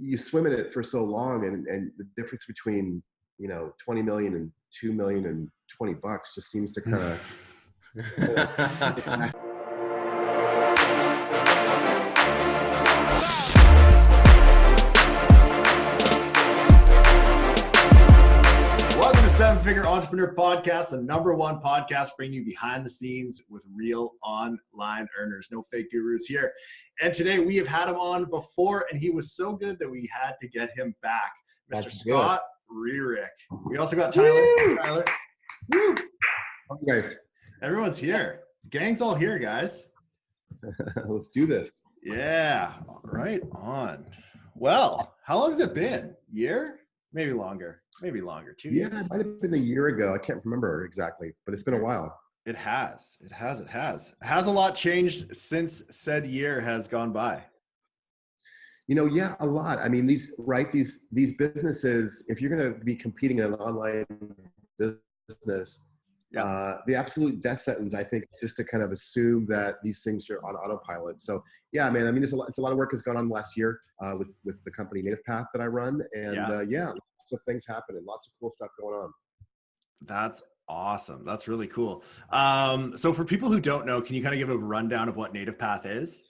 you swim in it for so long, and the difference between 20 million and 2 million and $20 just seems to kind of Seven Figure Entrepreneur Podcast, the #1 podcast bringing you behind the scenes with real online earners. No fake gurus here. And today we have had him on before, and he was so good that we had to get him back. Mr. Scott Rewick. We also got Tyler. Woo! Tyler. Woo! How are you guys? Everyone's here. Gang's all here, guys. Let's do this. Yeah, right on. Well, how long has it been? Year? Maybe longer. 2 years. Yeah, it might have been a year ago. I can't remember exactly, but it's been a while. It has. Has a lot changed since said year has gone by? Yeah, a lot. I mean, these businesses, if you're going to be competing in an online business, the absolute death sentence, I think, is just to kind of assume that these things are on autopilot. So yeah, man, I mean, it's a lot of work has gone on last year with the company Native Path that I run. And lots of things happening, lots of cool stuff going on. That's awesome. That's really cool. So for people who don't know, can you kind of give a rundown of what Native Path is?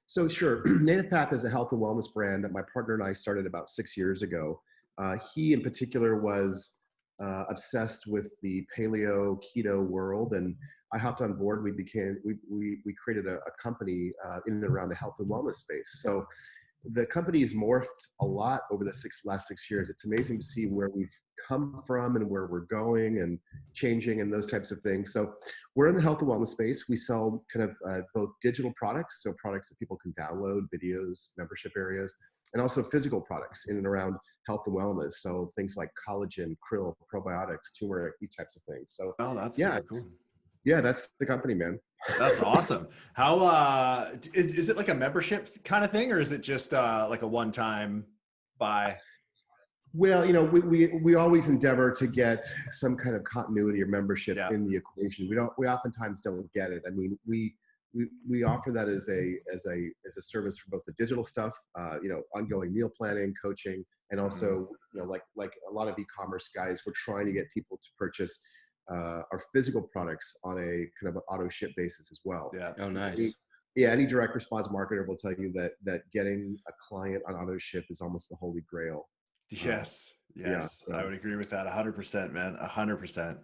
So sure. Native Path is a health and wellness brand that my partner and I started about 6 years ago. He in particular was obsessed with the paleo keto world, and I hopped on board. We created a company in and around the health and wellness space. So the company has morphed a lot over the last 6 years. It's amazing to see where we've come from and where we're going and changing and those types of things. So we're in the health and wellness space. We sell kind of both digital products, so products that people can download, videos, membership areas, and also physical products in and around health and wellness. So things like collagen, krill, probiotics, turmeric, these types of things. So that's super cool. Yeah, that's the company, man. That's awesome. How is it like a membership kind of thing, or is it just like a one-time buy? Well, we always endeavor to get some kind of continuity or membership in the equation. We oftentimes don't get it. I mean, we offer that as a service for both the digital stuff, ongoing meal planning, coaching, and also, like a lot of e-commerce guys, we're trying to get people to purchase our physical products on a kind of an auto ship basis as well. Yeah. Oh, nice. Any direct response marketer will tell you that getting a client on auto ship is almost the holy grail. Yes. I would agree with that 100%, man. 100%.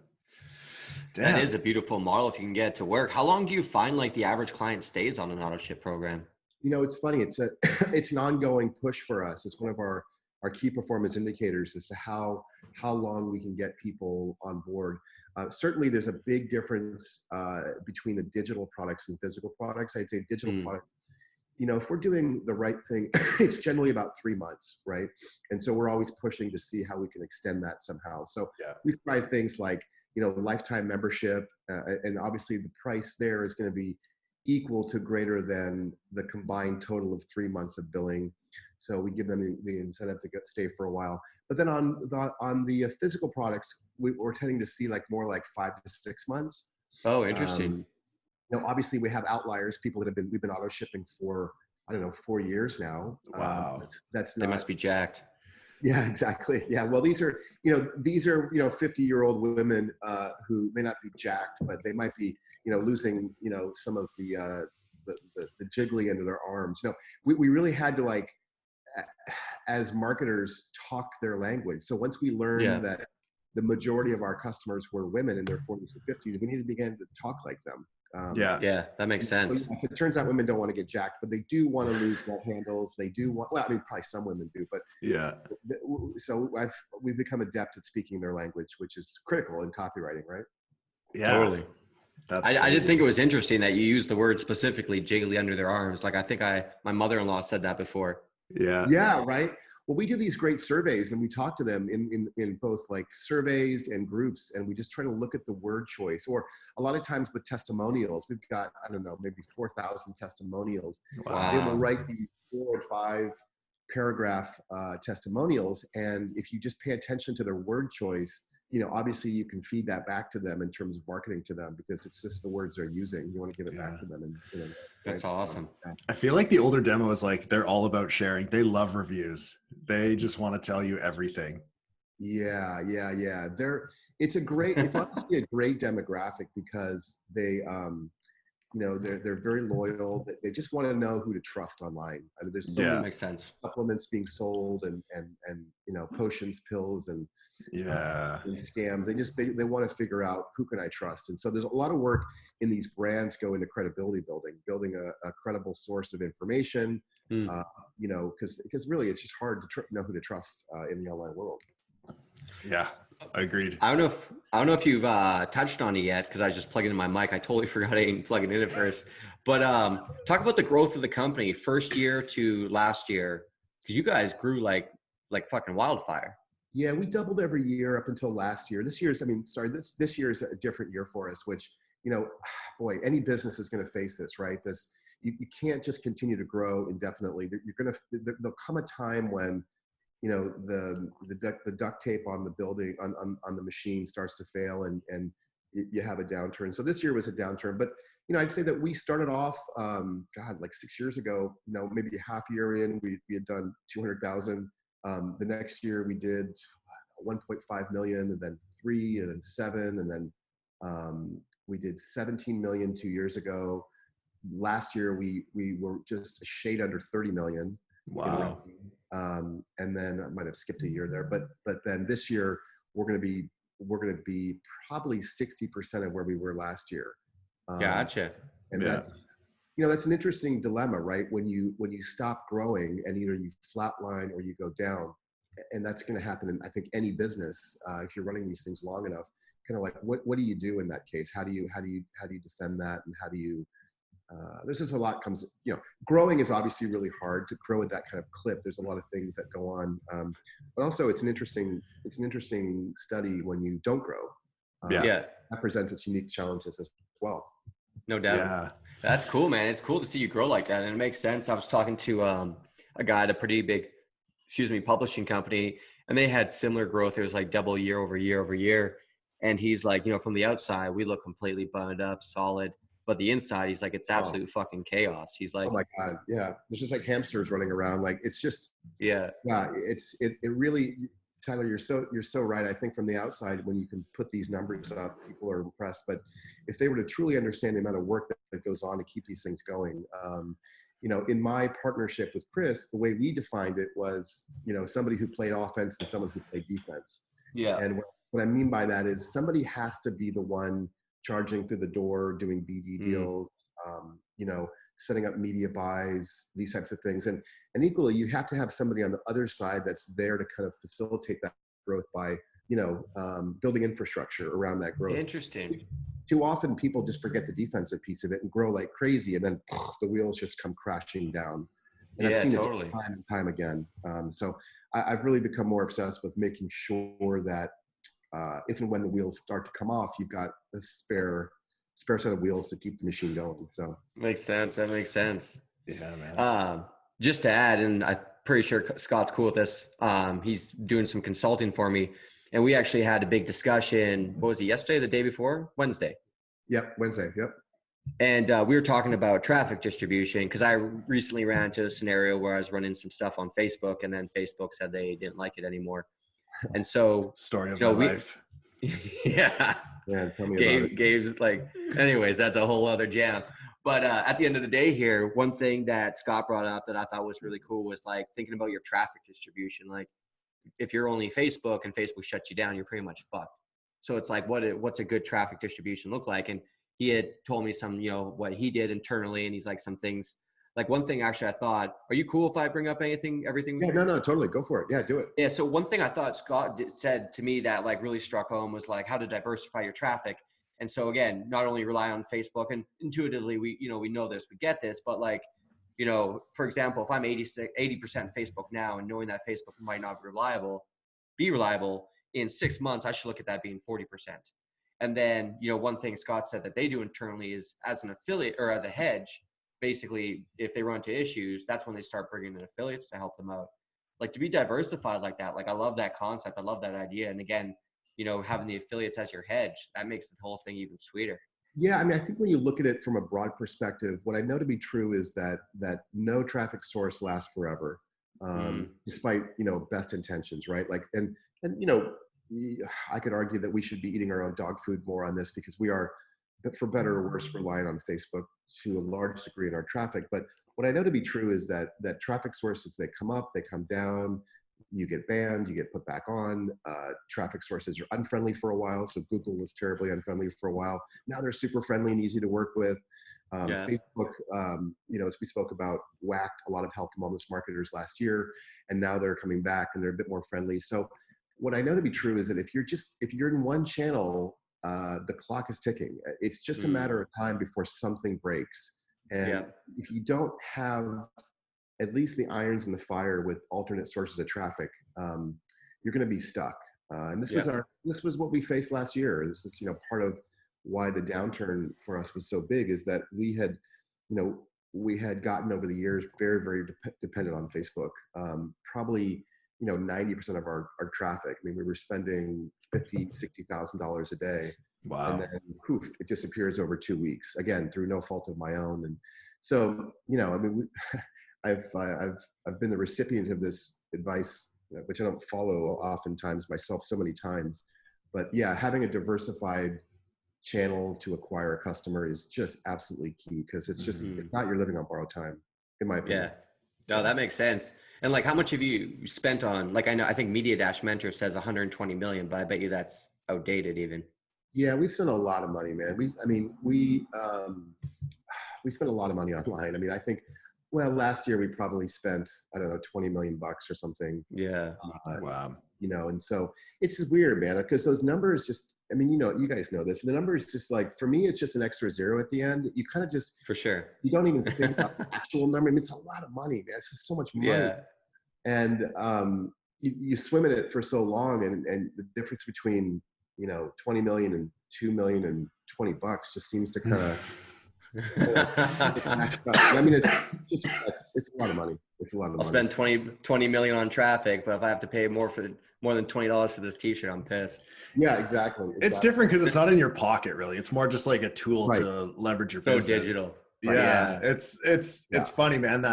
Damn. That is a beautiful model if you can get it to work. How long do you find like the average client stays on an auto ship program? It's funny. It's an ongoing push for us. It's one of our key performance indicators as to how long we can get people on board. Certainly there's a big difference between the digital products and physical products. I'd say digital products, if we're doing the right thing, it's generally about 3 months, right? And so we're always pushing to see how we can extend that somehow. So we've tried things like, lifetime membership, and obviously the price there is going to be equal to greater than the combined total of 3 months of billing. So we give them the incentive to stay for a while. But then on the physical products, we're tending to see more like 5 to 6 months. Oh, interesting. Obviously we have outliers, people that we've been auto shipping for, 4 years now. Wow. They must be jacked. Yeah, exactly. Yeah. Well, these are 50-year-old women who may not be jacked, but they might be, losing, some of the jiggly end of their arms. We really had to as marketers talk their language. So once we learned that the majority of our customers were women in their 40s and 50s, we need to begin to talk like them. That makes sense. It turns out women don't want to get jacked, but they do want to lose love handles. They do want, probably some women do, but so we've become adept at speaking their language, which is critical in copywriting, right? Yeah, totally. I did think it was interesting that you used the word specifically, jiggly under their arms. Like I think my mother-in-law said that before. Yeah. Right. Well, we do these great surveys and we talk to them in both surveys and groups, and we just try to look at the word choice, or a lot of times with testimonials, we've got, maybe 4,000 testimonials. Wow. They will write the 4 or 5 paragraph testimonials. And if you just pay attention to their word choice, obviously you can feed that back to them in terms of marketing to them, because it's just the words they're using. You want to give it back to them, and that's awesome. I feel like the older demo is like, they're all about sharing. They love reviews. They just want to tell you everything. Yeah. It's obviously a great demographic, because they're very loyal. They just want to know who to trust online. I mean, there's so many makes sense. supplements being sold, and potions, pills, and scams. They want to figure out, who can I trust? And so there's a lot of work in these brands go into credibility building a credible source of information. Because really it's just hard to know who to trust in the online world. Yeah, agreed. I don't know if you've touched on it yet, because I was just plugging in my mic. I totally forgot I didn't plug it in at first. But talk about the growth of the company first year to last year, because you guys grew like fucking wildfire. Yeah, we doubled every year up until last year. This year is a different year for us, which, boy, any business is going to face this, right? You can't just continue to grow indefinitely. There'll come a time when, the duct tape on the building, on the machine starts to fail, and you have a downturn. So this year was a downturn, but I'd say that we started off, like 6 years ago, maybe a half year in, we had done 200,000. The next year we did 1.5 million, and then 3, and then 7, and then we did 17 million 2 years ago. Last year we were just a shade under 30 million. Wow. And then I might have skipped a year there, but then this year we're going to be probably 60% of where we were last year. Gotcha. And that's an interesting dilemma, right? When you stop growing, and either you flatline or you go down, and that's going to happen in, I think, any business. If you're running these things long enough, kind of like, what do you do in that case? How do you defend that? And how do you, there's just a lot comes, growing is obviously really hard to grow at that kind of clip. There's a lot of things that go on. But also it's an interesting study when you don't grow. That presents its unique challenges as well. No doubt. Yeah. That's cool, man. It's cool to see you grow like that. And it makes sense. I was talking to a guy at a pretty big, publishing company, and they had similar growth. It was like double year over year over year. And he's like, from the outside, we look completely buttoned up, solid. But the inside, he's like, it's absolute fucking chaos. He's like, oh my God. Yeah. There's just like hamsters running around. Like, it's just, it really, Tyler, you're so right. I think from the outside, when you can put these numbers up, people are impressed. But if they were to truly understand the amount of work that goes on to keep these things going, in my partnership with Chris, the way we defined it was, somebody who played offense and someone who played defense. Yeah. And what I mean by that is, somebody has to be the one charging through the door, doing BD deals, setting up media buys, these types of things. And equally, you have to have somebody on the other side that's there to kind of facilitate that growth by, building infrastructure around that growth. Interesting. Too often people just forget the defensive piece of it and grow like crazy, and then the wheels just come crashing down. And I've seen it time and time again. So I've really become more obsessed with making sure that if and when the wheels start to come off, you've got a spare set of wheels to keep the machine going. So makes sense. That makes sense. Yeah, man. Just to add, and I'm pretty sure Scott's cool with this. He's doing some consulting for me, and we actually had a big discussion. What was it, yesterday, the day before? Wednesday. Yep, Wednesday. Yep. And we were talking about traffic distribution, because I recently ran into a scenario where I was running some stuff on Facebook, and then Facebook said they didn't like it anymore. And so story of my life. Yeah, tell me about it. Gabe's like, anyways, that's a whole other jam. But at the end of the day here, one thing that Scott brought up that I thought was really cool was like thinking about your traffic distribution. Like, if you're only Facebook and Facebook shuts you down, you're pretty much fucked. So it's like, what's a good traffic distribution look like? And he had told me some, what he did internally, and he's like, some things. Like, one thing actually I thought, are you cool if I bring up everything? Yeah, no, totally. Go for it. Yeah, do it. Yeah. So one thing I thought Scott said to me that like really struck home was like how to diversify your traffic. And so again, not only rely on Facebook, and intuitively we know this, we get this, but like, for example, if I'm 80% Facebook now, and knowing that Facebook might not be reliable in 6 months, I should look at that being 40%. And then, one thing Scott said that they do internally is, as an affiliate or as a hedge, basically, if they run into issues, that's when they start bringing in affiliates to help them out. Like, to be diversified like that, like, I love that concept. I love that idea. And again, having the affiliates as your hedge, that makes the whole thing even sweeter. Yeah, I mean, I think when you look at it from a broad perspective, what I know to be true is that no traffic source lasts forever, despite best intentions, right? Like, and I could argue that we should be eating our own dog food more on this, because we are, for better or worse, relying on Facebook to a large degree in our traffic. But what I know to be true is that traffic sources, they come up, they come down. You get banned, you get put back on. Traffic sources are unfriendly for a while. So Google was terribly unfriendly for a while. Now they're super friendly and easy to work with. Facebook, as we spoke about, whacked a lot of health and wellness marketers last year, and now they're coming back and they're a bit more friendly. So what I know to be true is that if you're in one channel, the clock is ticking. It's just a matter of time before something breaks. And if you don't have at least the irons in the fire with alternate sources of traffic, you're going to be stuck. And this was what we faced last year. This is, part of why the downturn for us was so big, is that we had gotten over the years very, very dependent on Facebook. Probably, 90% of our traffic. I mean, we were spending $50,000-$60,000 a day. Wow. And then poof, it disappears over 2 weeks, again, through no fault of my own. And so, I've been the recipient of this advice, which I don't follow oftentimes myself so many times. But yeah, having a diversified channel to acquire a customer is just absolutely key, because it's just, if not, you're living on borrowed time, in my opinion. Yeah. No, that makes sense. And like, how much have you spent on, like, I think Media-Mentor says 120 million, but I bet you that's outdated even. Yeah, we've spent a lot of money, man. We spent a lot of money online. I mean, I think, well, last year we probably spent, I don't know, 20 million bucks or something. Yeah. Wow. And so it's just weird, man, because those numbers just, I mean, you guys know this. The number is just like, for me, it's just an extra zero at the end. You kind of just, for sure, you don't even think about the actual number. I mean, it's a lot of money, man. It's just so much money. Yeah. And you swim in it for so long, and the difference between, 20 million and 2 million and 20 bucks just seems to kind of, I mean, it's a lot of money. It's a lot of money. I'll spend 20 million on traffic, but if I have to pay more than $20 for this t-shirt, I'm pissed. Yeah, exactly. It's different because it's not in your pocket, really. It's more just like a tool to leverage your business. So digital. Yeah. It's funny, man,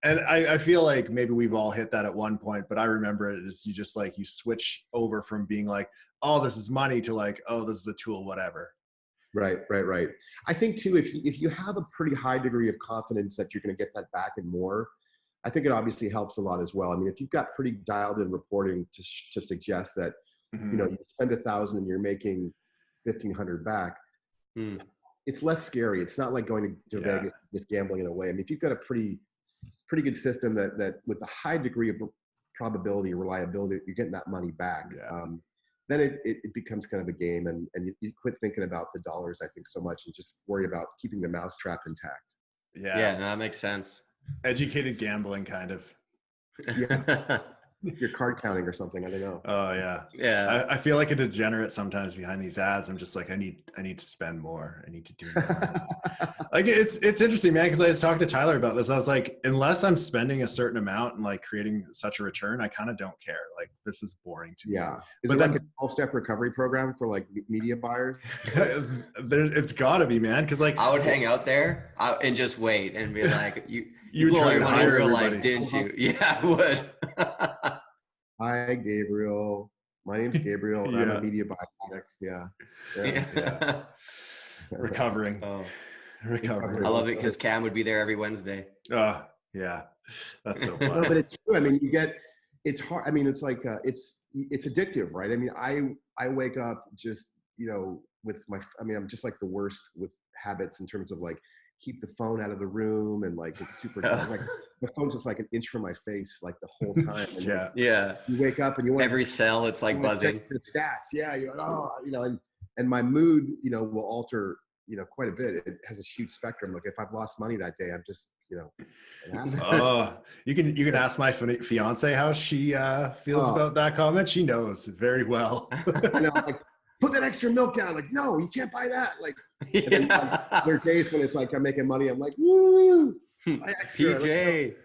and I feel like maybe we've all hit that at one point, but I remember it as you just like, you switch over from being like, oh, this is money, to like, oh, this is a tool, whatever. Right. I think too, if you have a pretty high degree of confidence that you're going to get that back and more, I think it obviously helps a lot as well. I mean, if you've got pretty dialed in reporting to suggest that, you spend 1,000 and you're making 1,500 back, it's less scary. It's not like going to Vegas, just gambling it away. I mean, if you've got a pretty good system that with a high degree of probability, reliability, you're getting that money back. Then it becomes kind of a game, and you quit thinking about the dollars, I think, so much, and just worry about keeping the mousetrap intact. Yeah, no, that makes sense. Educated gambling, kind of. Yeah. You're card counting or something. I don't know. Oh yeah. Yeah. I feel like a degenerate sometimes behind these ads. I'm just like, I need to spend more. I need to do more. Like it's interesting, man, because I was talking to Tyler about this. I was like, unless I'm spending a certain amount and like creating such a return, I kind of don't care. Like, this is boring to me. Yeah. Is it like a 12-step recovery program for like media buyers? It's gotta be, man. Cause like, I would hang out there and just wait and be like, you would try to money in hire real everybody. life, didn't you? Yeah, I would. Hi, Gabriel. My name's Gabriel, and I'm a media buyer addict. Yeah. Recovering. I love it because Cam would be there every Wednesday. Oh, yeah. That's so fun. No, but it's true. I mean, it's hard. I mean, it's like, it's addictive, right? I mean, I wake up just, with I'm just like the worst with habits in terms of like, keep the phone out of the room, and like it's super like the phone's just like an inch from my face like the whole time. And yeah. You wake up and you want every cell, it's like buzzing. The stats, yeah. You're like, and my mood, will alter, quite a bit. It has a huge spectrum. Like if I've lost money that day, I'm just, an oh, you can ask my fiance how she feels about that comment. She knows very well. Like, put that extra milk down. Like, no, you can't buy that. Like, and then, like, there are days when it's like I'm making money. I'm like, woo, extra. PJ.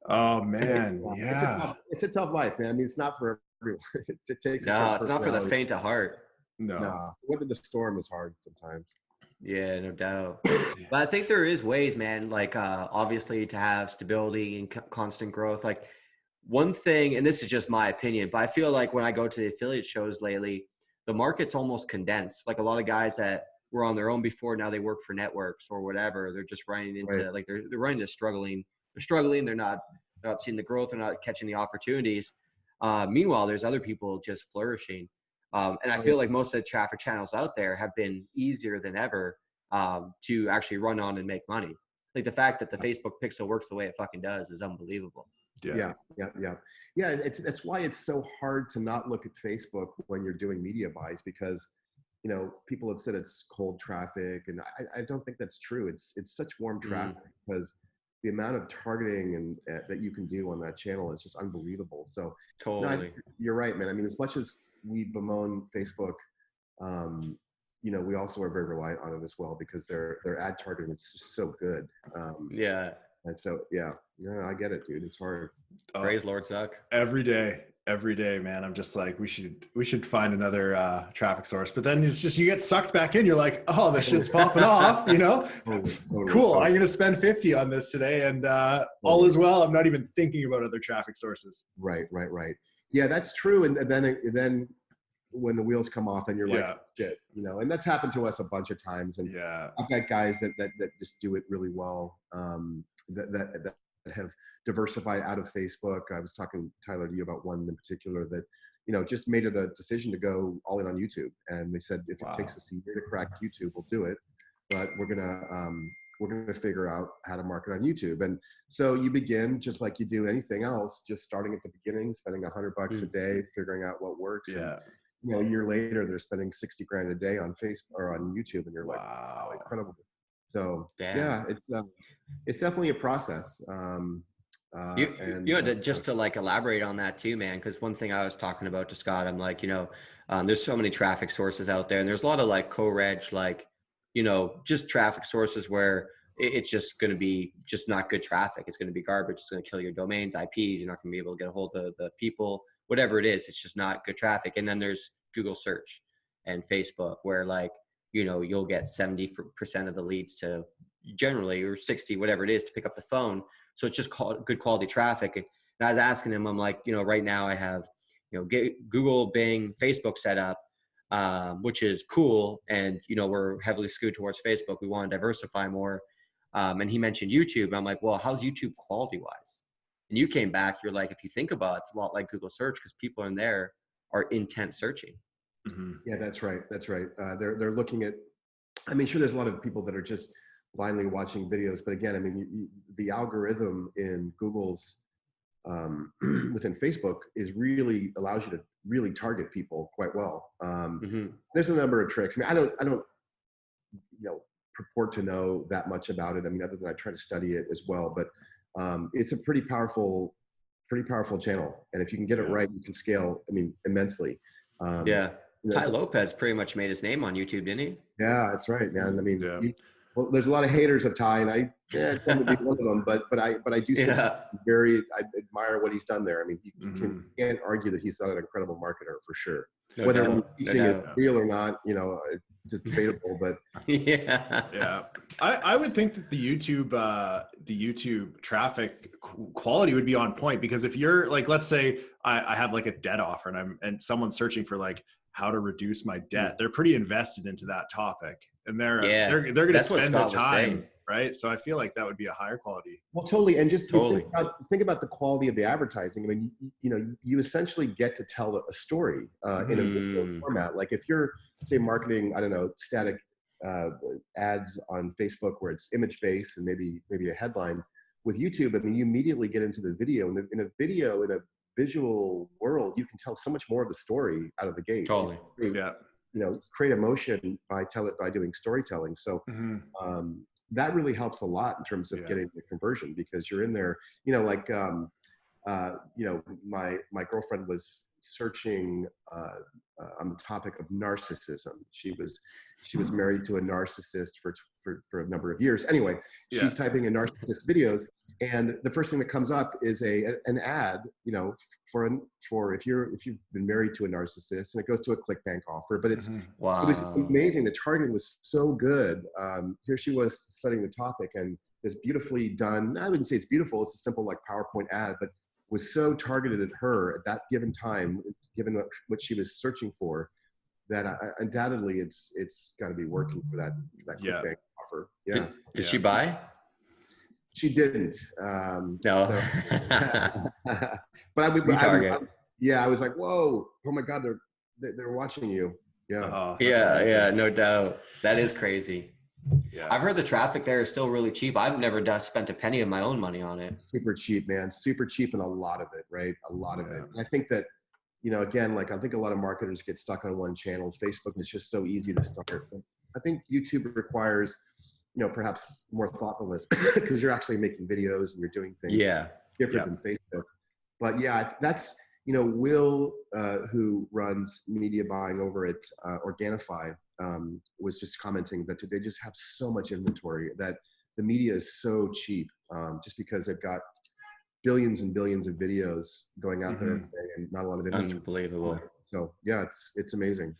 Oh man, yeah. It's a tough life, man. I mean, it's not for everyone. It takes. No, it's not for the faint of heart. No. Nah, weather the storm is hard sometimes. Yeah, no doubt. But I think there is ways, man, like obviously to have stability and constant growth. Like one thing, and this is just my opinion, but I feel like when I go to the affiliate shows lately, the market's almost condensed. Like a lot of guys that were on their own before, now they work for networks or whatever. They're just running into Right. like they're running into struggling. They're struggling. They're not seeing the growth. They're not catching the opportunities. Meanwhile, there's other people just flourishing. And I feel like most of the traffic channels out there have been easier than ever to actually run on and make money. Like the fact that the Facebook pixel works the way it fucking does is unbelievable. Yeah. That's why it's so hard to not look at Facebook when you're doing media buys, because people have said it's cold traffic, and I don't think that's true. It's such warm traffic because the amount of targeting and that you can do on that channel is just unbelievable. So Totally. you're right, man. I mean, as much as we bemoan Facebook, we also are very reliant on it as well, because their ad targeting is just so good. Yeah. And so, I get it, dude. It's hard. Praise Lord Zuck. Every day, man. I'm just like, we should find another traffic source. But then it's just, you get sucked back in. You're like, oh, this shit's popping off, Totally, cool. I'm going to spend 50 on this today, and all is well. I'm not even thinking about other traffic sources. Right. Yeah, that's true. And then when the wheels come off and you're like, shit, and that's happened to us a bunch of times. And I've got guys that just do it really well, that have diversified out of Facebook. I was talking, Tyler, to you about one in particular that, just made it a decision to go all in on YouTube. And they said, if it takes us a year to crack YouTube, we'll do it. But we're going to figure out how to market on YouTube. And so you begin just like you do anything else, just starting at the beginning, spending $100 a day, figuring out what works. Yeah. And, a year later, they're spending 60 grand a day on Facebook or on YouTube, and you're like, wow, incredible. So it's definitely a process. Just to like elaborate on that too, man, because one thing I was talking about to Scott, I'm like, there's so many traffic sources out there, and there's a lot of like co-reg, like, just traffic sources where it's just going to be just not good traffic. It's going to be garbage. It's going to kill your domains, IPs. You're not going to be able to get a hold of the people, whatever it is. It's just not good traffic. And then there's Google search and Facebook, where like, you'll get 70% of the leads to generally, or 60, whatever it is, to pick up the phone. So it's just good quality traffic. And I was asking him, I'm like, right now I have, Google, Bing, Facebook set up, which is cool. And, we're heavily skewed towards Facebook. We want to diversify more. And he mentioned YouTube. I'm like, well, how's YouTube quality wise? And you came back, you're like, if you think about it, it's a lot like Google search, because people in there are intent searching. Mm-hmm. Yeah, that's right. They're looking at, sure, there's a lot of people that are just blindly watching videos, but again, the algorithm in Google's within Facebook is really allows you to really target people quite well. There's a number of tricks. I don't purport to know that much about it. Other than I try to study it as well, but it's a pretty powerful channel. And if you can get it right, you can scale, immensely. Ty Lopez pretty much made his name on YouTube, didn't he? Yeah, that's right, man. Well, there's a lot of haters of Ty, and I tend to be one of them. But I do say I admire what he's done there. You can't argue that he's not an incredible marketer for sure. Whether he's teaching it real or not, it's just debatable. But I would think that the YouTube traffic quality would be on point, because if you're like, let's say I have like a debt offer, and someone's searching for like how to reduce my debt, they're pretty invested into that topic, and they're going to spend the time, right? So I feel like that would be a higher quality. Well, totally. And just think about the quality of the advertising. You essentially get to tell a story in a video format. Like if you're, say, marketing, static ads on Facebook where it's image based and maybe a headline. With YouTube, you immediately get into the video. In a visual world, you can tell so much more of the story out of the gate. Totally. Create emotion by doing storytelling. So that really helps a lot in terms of getting the conversion, because you're in there, you know, my girlfriend was searching on the topic of narcissism. She was married to a narcissist for a number of years. Anyway, she's typing in narcissist videos, and the first thing that comes up is an ad, you know, for if you've been married to a narcissist, and it goes to a ClickBank offer. But it was amazing. The targeting was so good. Here she was studying the topic, and this beautifully done, I wouldn't say it's beautiful, it's a simple like PowerPoint ad, but was so targeted at her at that given time, given what she was searching for, that undoubtedly it's got to be working for that ClickBank offer. Yeah. Did she buy? She didn't. No. So, but I was like, whoa, oh my God, they're watching you. Yeah. Yeah, no doubt. That is crazy. Yeah. I've heard the traffic there is still really cheap. I've never spent a penny of my own money on it. Super cheap, man. Super cheap, and a lot of it, right? A lot of it. And I think that, you know, again, like I think a lot of marketers get stuck on one channel. Facebook is just so easy to start. I think YouTube requires, you know, perhaps more thoughtfulness because you're actually making videos and you're doing things different than Facebook. But yeah, that's, you know, Will, who runs media buying over at Organifi, was just commenting that they just have so much inventory that the media is so cheap, just because they've got billions and billions of videos going out there every day and not a lot of inventory. Unbelievable. So yeah, it's amazing.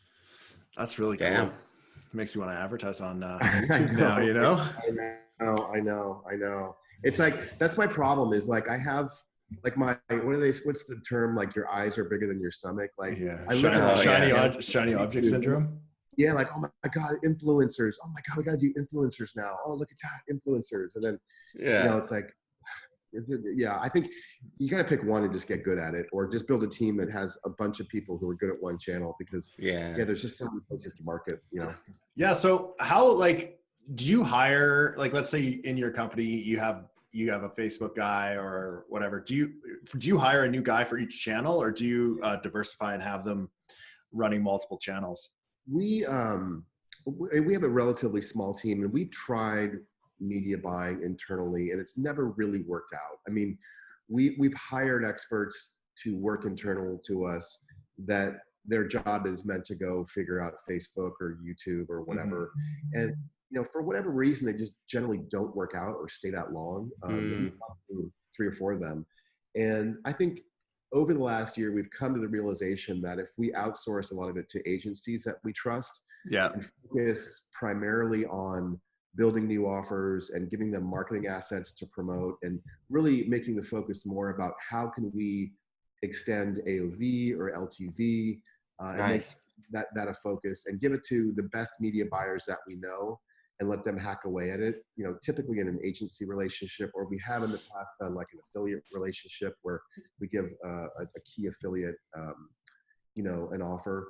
That's really cool. Damn. It makes you want to advertise on YouTube now, you know? I know. It's like, that's my problem is like, I have like what's the term? Like your eyes are bigger than your stomach. Like shiny object syndrome. Yeah. Like, oh my God, influencers. Oh my God, we got to do influencers now. Oh, look at that, influencers. And then, you know, it's like, I think you got to pick one and just get good at it, or just build a team that has a bunch of people who are good at one channel, because there's just so many places to market, you know? Yeah. So how, like, do you hire, like, let's say in your company, you have a Facebook guy or whatever. Do you hire a new guy for each channel, or do you diversify and have them running multiple channels? We have a relatively small team, and we've tried media buying internally, and it's never really worked out. I mean, we've hired experts to work internal to us that their job is meant to go figure out Facebook or YouTube or whatever. And, you know, for whatever reason, they just generally don't work out or stay that long. 3 or 4 of them. And I think over the last year, we've come to the realization that if we outsource a lot of it to agencies that we trust, and focus primarily on building new offers and giving them marketing assets to promote, and really making the focus more about how can we extend AOV or LTV, and make that a focus, and give it to the best media buyers that we know and let them hack away at it, you know, typically in an agency relationship, or we have in the past done like an affiliate relationship where we give a key affiliate, you know, an offer.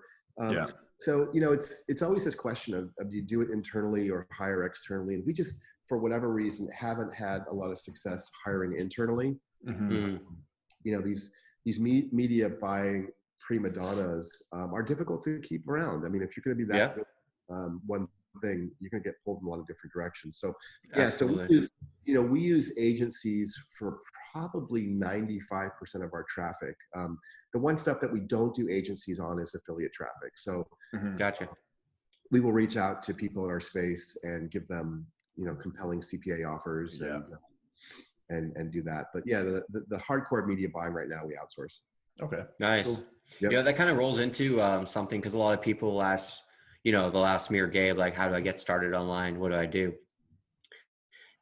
So, you know, it's always this question of do you do it internally or hire externally? And we just, for whatever reason, haven't had a lot of success hiring internally. You know, these media buying prima donnas are difficult to keep around. I mean, if you're going to be that good, one thing, you're going to get pulled in a lot of different directions. So so we use agencies for probably 95% of our traffic. The one stuff that we don't do agencies on is affiliate traffic. So we will reach out to people in our space and give them, you know, compelling CPA offers and do that. But yeah, the hardcore media buying right now, we outsource. Okay. Nice. Cool. Yeah, that kind of rolls into something, because a lot of people ask, you know, they'll ask me or Gabe, like, how do I get started online? What do I do?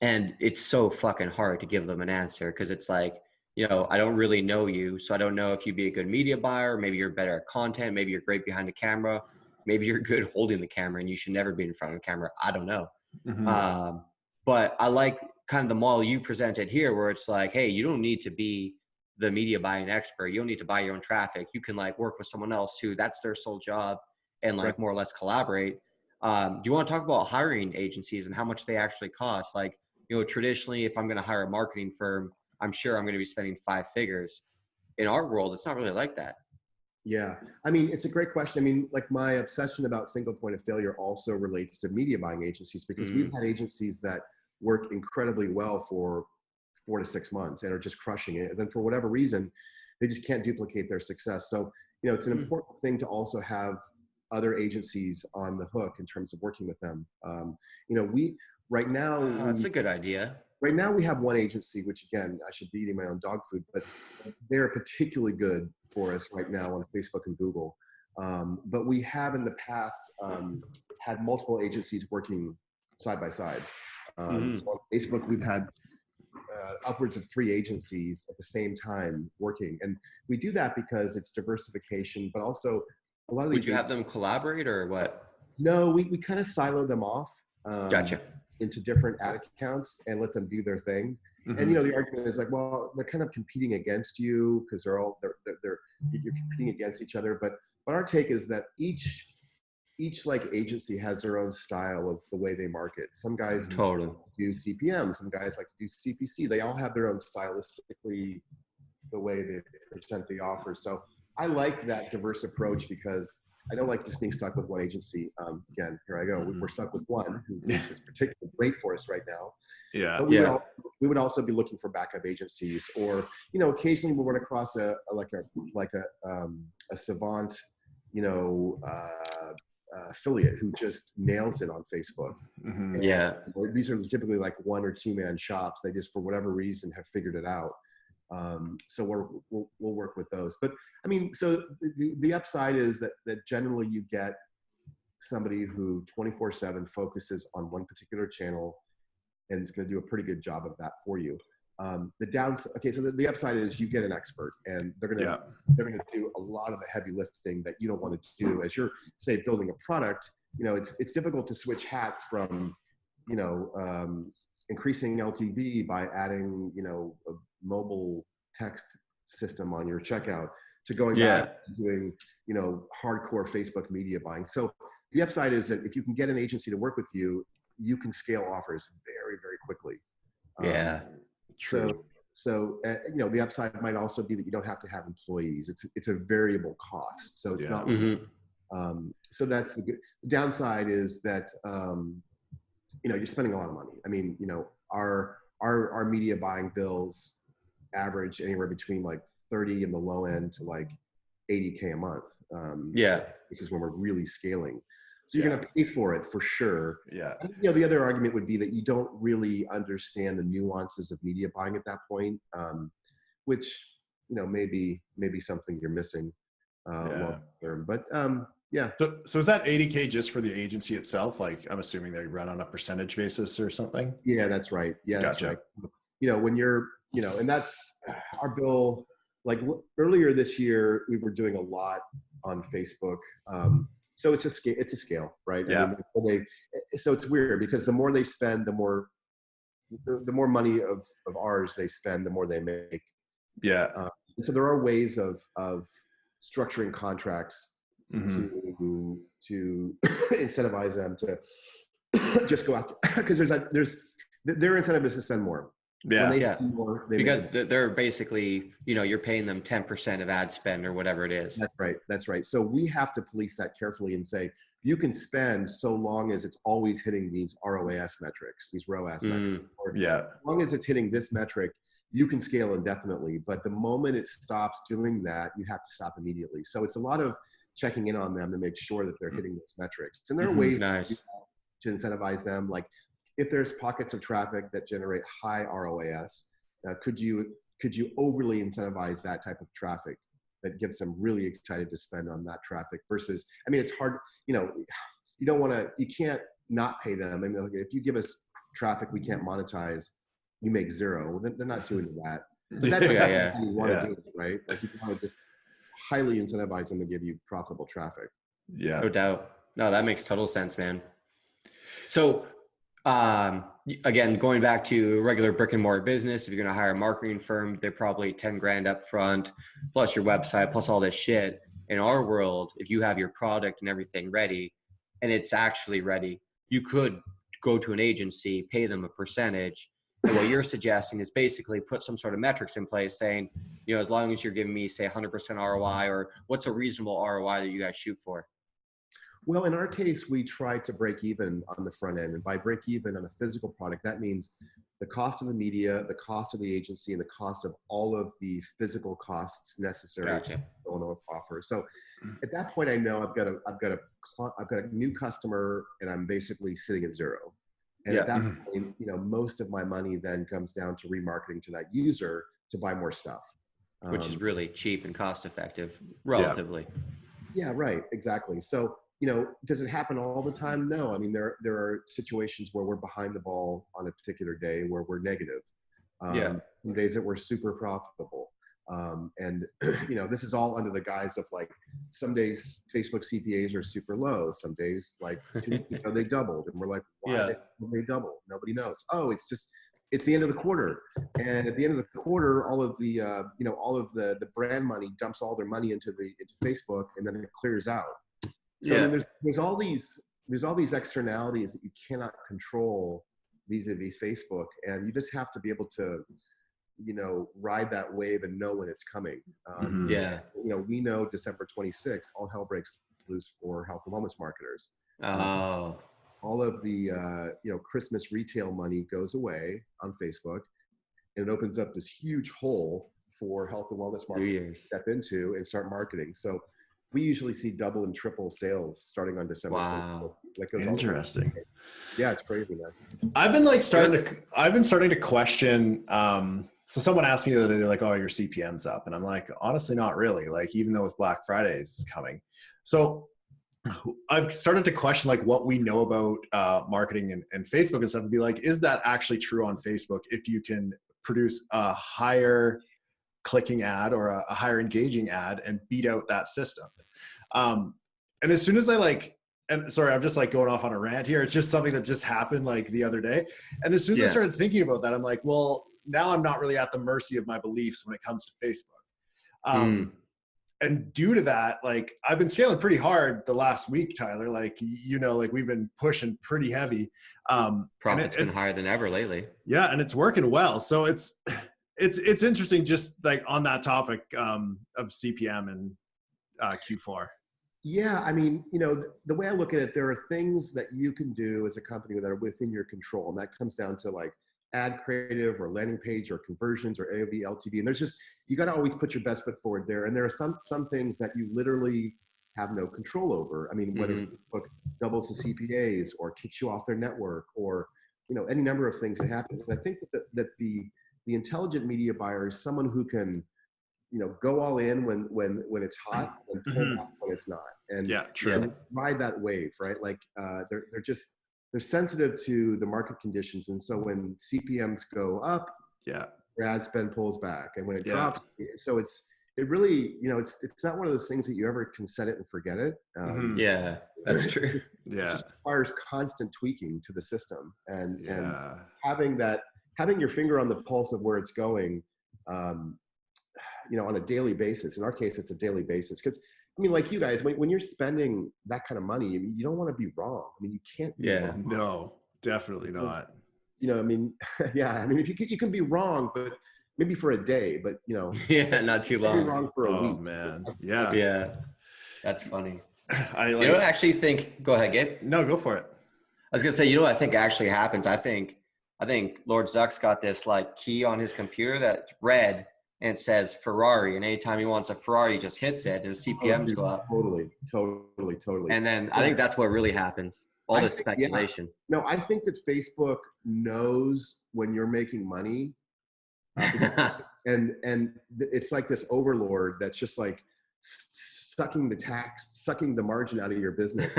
And it's so fucking hard to give them an answer, because it's like, you know, I don't really know you. So I don't know if you'd be a good media buyer. Maybe you're better at content. Maybe you're great behind the camera. Maybe you're good holding the camera and you should never be in front of the camera. I don't know. But I like kind of the model you presented here, where it's like, hey, you don't need to be the media buying expert. You don't need to buy your own traffic. You can like work with someone else who that's their sole job, and like more or less collaborate. Do you want to talk about hiring agencies and how much they actually cost? Like, you know, traditionally, if I'm going to hire a marketing firm, I'm sure I'm going to be spending 5 figures. In our world, it's not really like that. Yeah. I mean, it's a great question. I mean, like, my obsession about single point of failure also relates to media buying agencies, because we've had agencies that work incredibly well for 4 to 6 months and are just crushing it. And then for whatever reason, they just can't duplicate their success. So, it's an important thing to also have other agencies on the hook in terms of working with them. Right now, that's a good idea. Right now we have one agency, which again, I should be eating my own dog food, but they're particularly good for us right now on Facebook and Google. But we have in the past had multiple agencies working side by side. So on Facebook, we've had upwards of 3 agencies at the same time working. And we do that because it's diversification, but also a lot of these— Would you have them collaborate or what? No, we kind of silo them off. Gotcha. Into different ad accounts and let them do their thing. And the argument is like, well, they're kind of competing against you because you're competing against each other. But our take is that each like agency has their own style of the way they market. Some guys totally do CPM, some guys like to do CPC. They all have their own stylistically the way they present the offer. So I like that diverse approach because I don't like just being stuck with one agency. Again, here I go. We're stuck with one who is particularly great for us right now. Yeah. But we would also be looking for backup agencies, or occasionally we'll run across a savant, affiliate who just nails it on Facebook. Yeah. These are typically like 1 or 2 man shops. They just, for whatever reason, have figured it out. So we'll work with those. But I mean, so the upside is that generally you get somebody who 24/7 focuses on one particular channel and is going to do a pretty good job of that for you. The downside, okay, so the upside is you get an expert, and they're going to do a lot of the heavy lifting that you don't want to do as you're, say, building a product. It's difficult to switch hats from increasing LTV by adding a mobile text system on your checkout to going back and doing hardcore Facebook media buying. So the upside is that if you can get an agency to work with you, you can scale offers very, very quickly. True. So the upside might also be that you don't have to have employees. It's a variable cost, so it's not. So that's the good. The downside is that you're spending a lot of money. I mean, our media buying bills average anywhere between like 30 in the low end to like 80K a month. This is when we're really scaling. So you're going to pay for it for sure. Yeah. The other argument would be that you don't really understand the nuances of media buying at that point, which, maybe something you're missing long term. But So is that 80K just for the agency itself? Like, I'm assuming they run on a percentage basis or something? Yeah, that's right. Yeah, gotcha. That's right. When you're, and that's our bill. Like earlier this year, we were doing a lot on Facebook. So it's a scale, right? Yeah. I mean, so it's weird because the more they spend, the more money of ours they spend, the more they make. Yeah. So there are ways of structuring contracts to incentivize them to just go after, because their incentive is to spend more. Yeah. When they spend more, because they're basically, you're paying them 10% of ad spend or whatever it is. That's right. So we have to police that carefully and say, you can spend so long as it's always hitting these ROAS metrics, these ROAS metrics. Or as long as it's hitting this metric, you can scale indefinitely. But the moment it stops doing that, you have to stop immediately. So it's a lot of checking in on them to make sure that they're hitting those metrics. And there are ways to incentivize them. Like if there's pockets of traffic that generate high ROAS, could you overly incentivize that type of traffic that gets them really excited to spend on that traffic versus, I mean, it's hard, you can't not pay them. I mean, like, if you give us traffic we can't monetize, you make zero. Well, they're not doing that. But that's what you want to do, right? Like you want to just highly incentivize them to give you profitable traffic. Yeah. No doubt. No, that makes total sense, man. So, again, going back to a regular brick and mortar business, if you're going to hire a marketing firm, they're probably 10 grand up front, plus your website, plus all this shit. In our world, if you have your product and everything ready and it's actually ready, you could go to an agency, pay them a percentage. And what you're suggesting is basically put some sort of metrics in place saying, as long as you're giving me, say, 100% ROI, or what's a reasonable ROI that you guys shoot for? Well, in our case, we try to break even on the front end. And by break even on a physical product, that means the cost of the media, the cost of the agency, and the cost of all of the physical costs necessary to build an offer. So at that point, I know I've got a new customer, and I'm basically sitting at zero. And at that point, most of my money then comes down to remarketing to that user to buy more stuff, which is really cheap and cost effective, relatively. Yeah, right, exactly. So, does it happen all the time? No. I mean, there are situations where we're behind the ball on a particular day where we're negative. Some days that we're super profitable. And this is all under the guise of like, some days Facebook CPAs are super low. Some days, like 2 weeks ago, they doubled, and we're like, why did they double? Nobody knows. Oh, it's the end of the quarter, and at the end of the quarter, all of the the brand money dumps all their money into Facebook, and then it clears out. So I mean, there's all these externalities that you cannot control vis-a-vis Facebook, and you just have to be able to ride that wave and know when it's coming. We know December 26th, all hell breaks loose for health and wellness marketers. All of the Christmas retail money goes away on Facebook, and it opens up this huge hole for health and wellness marketers to step into and start marketing. So we usually see double and triple sales starting on December. Wow. Interesting. Yeah, it's crazy, man. I've been starting to question. So someone asked me the other day, like, "Oh, your CPM's up," and I'm like, honestly, not really. Like, even though with Black Friday is coming, so I've started to question like what we know about marketing and Facebook and stuff, and be like, is that actually true on Facebook? If you can produce a higher clicking ad or a higher engaging ad and beat out that system. And as soon as and sorry, I'm just like going off on a rant here. It's just something that just happened like the other day. And as soon as I started thinking about that, I'm like, well, now I'm not really at the mercy of my beliefs when it comes to Facebook. And due to that, like I've been scaling pretty hard the last week, Tyler, like, like we've been pushing pretty heavy. Profit's been higher than ever lately. Yeah. And it's working well. So it's interesting just like on that topic of CPM and Q4. Yeah, I mean, the way I look at it, there are things that you can do as a company that are within your control. And that comes down to like ad creative or landing page or conversions or AOV, LTV. And you got to always put your best foot forward there. And there are some things that you literally have no control over. I mean, whether Facebook doubles the CPAs or kicks you off their network or, any number of things that happens. And I think that the intelligent media buyer is someone who can, go all in when it's hot and pull back when it's not. And, and ride that wave, right? Like they're sensitive to the market conditions. And so when CPMs go up, their ad spend pulls back. And when it drops, so it really, it's not one of those things that you ever can set it and forget it. Yeah, that's true. It just requires constant tweaking to the system and having your finger on the pulse of where it's going, on a daily basis. In our case, it's a daily basis. Because, I mean, like you guys, when you're spending that kind of money, I mean, you don't want to be wrong. I mean, you can't be wrong. No, definitely not. I mean, I mean, if you can be wrong, but maybe for a day, but, not too long. Be wrong for a week. Oh, man. Yeah. That's funny. I actually think, go ahead, Gabe. No, go for it. I was going to say, what I think actually happens? I think Lord Zuck's got this like key on his computer that's red and it says Ferrari. And anytime he wants a Ferrari, he just hits it and his CPMs go up. Totally. And then I think that's what really happens. All this speculation. No, I think that Facebook knows when you're making money. And it's like this overlord that's just like sucking the margin out of your business.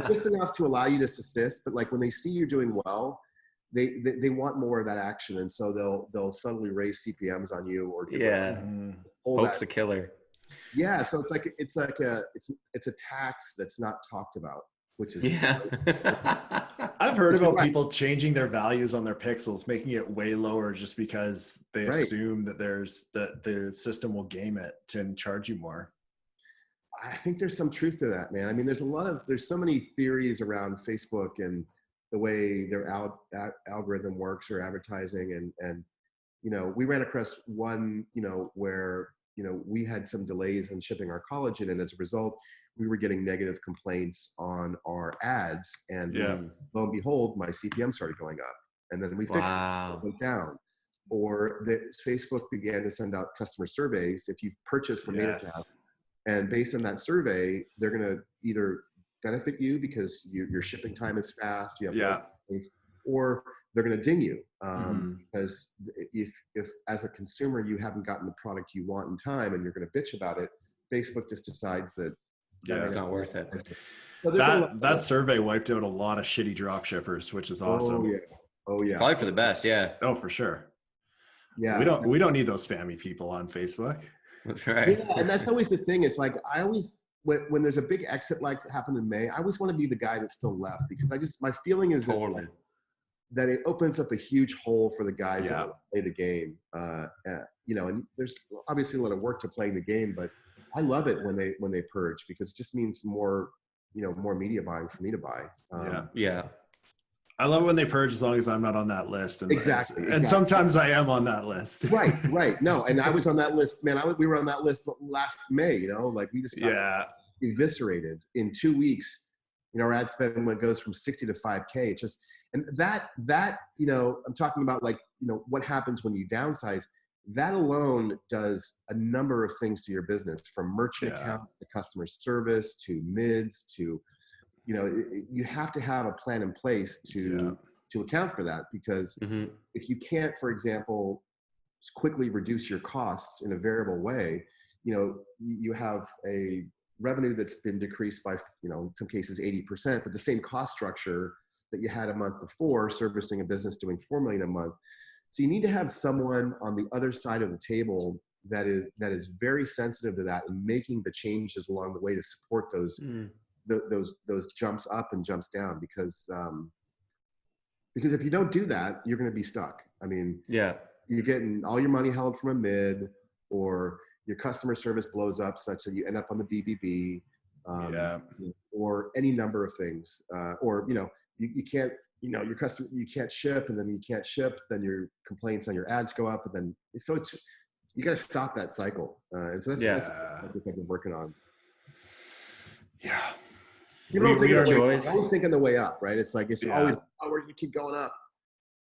Just enough to allow you to subsist. But like when they see you're doing well, they want more of that action, and so they'll subtly raise CPMs on you or hope's a killer. Yeah, so it's a tax that's not talked about, which is I've heard about people changing their values on their pixels, making it way lower just because they assume that the system will game it and charge you more. I think there's some truth to that, man. I mean, there's so many theories around Facebook and the way their algorithm works or advertising. And we ran across one, where we had some delays in shipping our collagen, and as a result, we were getting negative complaints on our ads. And lo and behold, my CPM started going up, and then we fixed it went down. Or Facebook began to send out customer surveys. If you've purchased from Native Tab, and based on that survey, they're going to either benefit you because your shipping time is fast, you have or they're going to ding you because if as a consumer you haven't gotten the product you want in time and you're going to bitch about it, Facebook just decides that it's not worth it. So that survey wiped out a lot of shitty drop shippers, which is awesome. Oh yeah. Probably for the best. Yeah. Oh, for sure. Yeah. We don't need those spammy people on Facebook. That's right. Yeah, and that's always the thing. It's like I always when there's a big exit like happened in May, I always want to be the guy that's still left, because my feeling is that it opens up a huge hole for the guys that play the game. And there's obviously a lot of work to playing the game, but I love it when they purge, because it just means more media buying for me to buy. I love it when they purge, as long as I'm not on that list. And exactly. And sometimes I am on that list. Right. No, and I was on that list, man. We were on that list last May. Like we just got eviscerated in 2 weeks. Our ad spend goes from 60 to 5K. It's just, and that I'm talking about, like, what happens when you downsize. That alone does a number of things to your business, from merchant account to customer service to mids to, you have to have a plan in place to account for that, because if you can't, for example, quickly reduce your costs in a variable way, you have a revenue that's been decreased by, in some cases 80%, but the same cost structure that you had a month before, servicing a business doing $4 million a month. So you need to have someone on the other side of the table that is very sensitive to that and making the changes along the way to support those jumps up and jumps down, because if you don't do that, you're going to be stuck. I mean, you're getting all your money held from a mid, or your customer service blows up such that you end up on the BBB, or any number of things, or you can't, your customer, you can't ship, and then you can't ship, then your complaints on your ads go up, and then you got to stop that cycle, and so that's what I've been working on. Yeah. You don't think of the way, I always think on the way up, right? It's like, it's always, we're going to keep going up.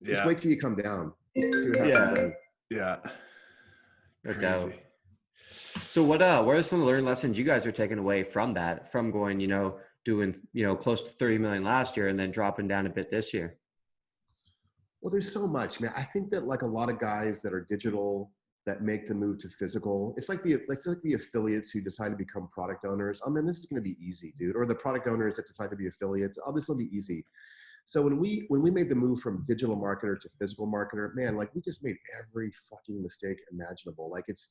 Just wait till you come down. See what happens. No doubt. So what are some of the learned lessons you guys are taking away from that, from going, doing, close to 30 million last year and then dropping down a bit this year? Well, there's so much, man. I think that, like, a lot of guys that are digital that make the move to physical, it's like the affiliates who decide to become product owners. I mean, this is going to be easy, dude. Or the product owners that decide to be affiliates. Oh, this will be easy. So when we made the move from digital marketer to physical marketer, man, like, we just made every fucking mistake imaginable. Like, it's,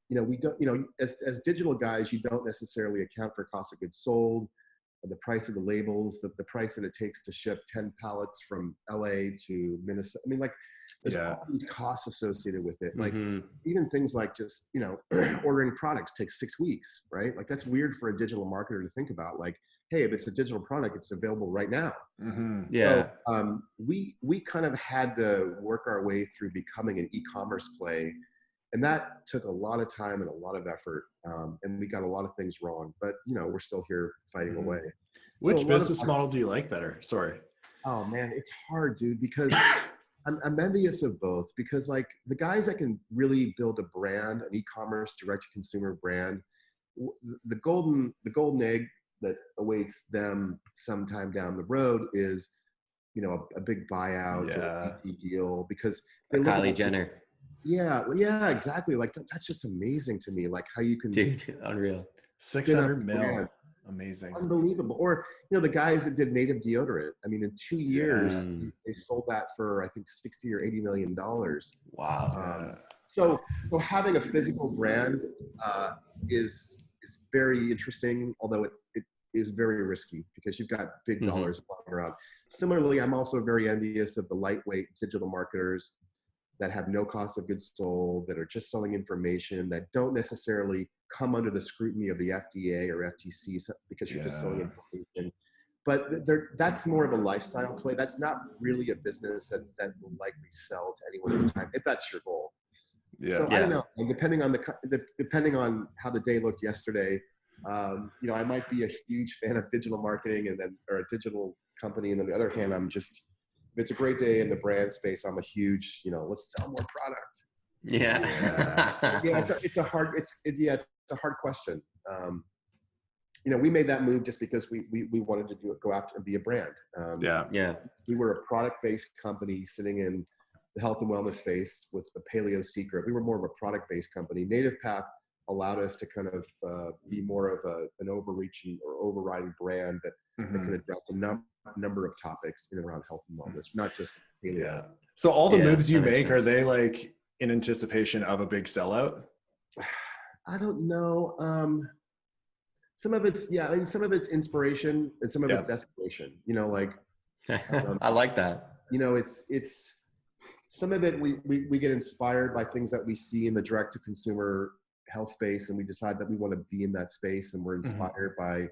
we don't, as digital guys, you don't necessarily account for cost of goods sold, the price of the labels, the price that it takes to ship 10 pallets from LA to Minnesota. I mean, like, there's all these costs associated with it. Like, even things like just, ordering products takes 6 weeks, right? Like, that's weird for a digital marketer to think about. Like, hey, if it's a digital product, it's available right now. So, we kind of had to work our way through becoming an e-commerce play. And that took a lot of time and a lot of effort. And we got a lot of things wrong, but we're still here fighting away. Which business model do you like better? Sorry. Oh man, it's hard, dude, because I'm envious of both, because, like, the guys that can really build a brand, an e-commerce direct to consumer brand, the golden egg that awaits them sometime down the road is, a big buyout or a deal, because Kylie Jenner. Yeah, exactly. Like, that's just amazing to me. Like, how you can, dude, unreal. 600 mil. Amazing. Unbelievable. Or, the guys that did native deodorant. I mean, in 2 years, they sold that for, I think, $60 or $80 million. Wow. So having a physical brand is very interesting, although it is very risky, because you've got big dollars flying around. Similarly, I'm also very envious of the lightweight digital marketers that have no cost of goods sold, that are just selling information, that don't necessarily come under the scrutiny of the FDA or FTC because you're just selling information. But that's more of a lifestyle play. That's not really a business that will likely sell to anyone at a time, if that's your goal. So I don't know. And depending on how the day looked yesterday, you know, I might be a huge fan of digital marketing or a digital company. And on the other hand, if it's a great day in the brand space, I'm a huge, you know, let's sell more product. It's a hard question. You know, we made that move just because we wanted to go after and be a brand. We were a product-based company sitting in the health and wellness space with the paleo secret. We were more of a product-based company. Native Path allowed us to kind of be more of an overreaching or overriding brand that can address a number of topics in and around health and wellness, not just paleo. Yeah. So all the moves you make, are they like in anticipation of a big sellout? I don't know. Some of it's, some of it's inspiration and some of it's desperation, you know, like, I like that. You know, it's some of it, we get inspired by things that we see in the direct to consumer health space, and we decide that we want to be in that space, and we're inspired by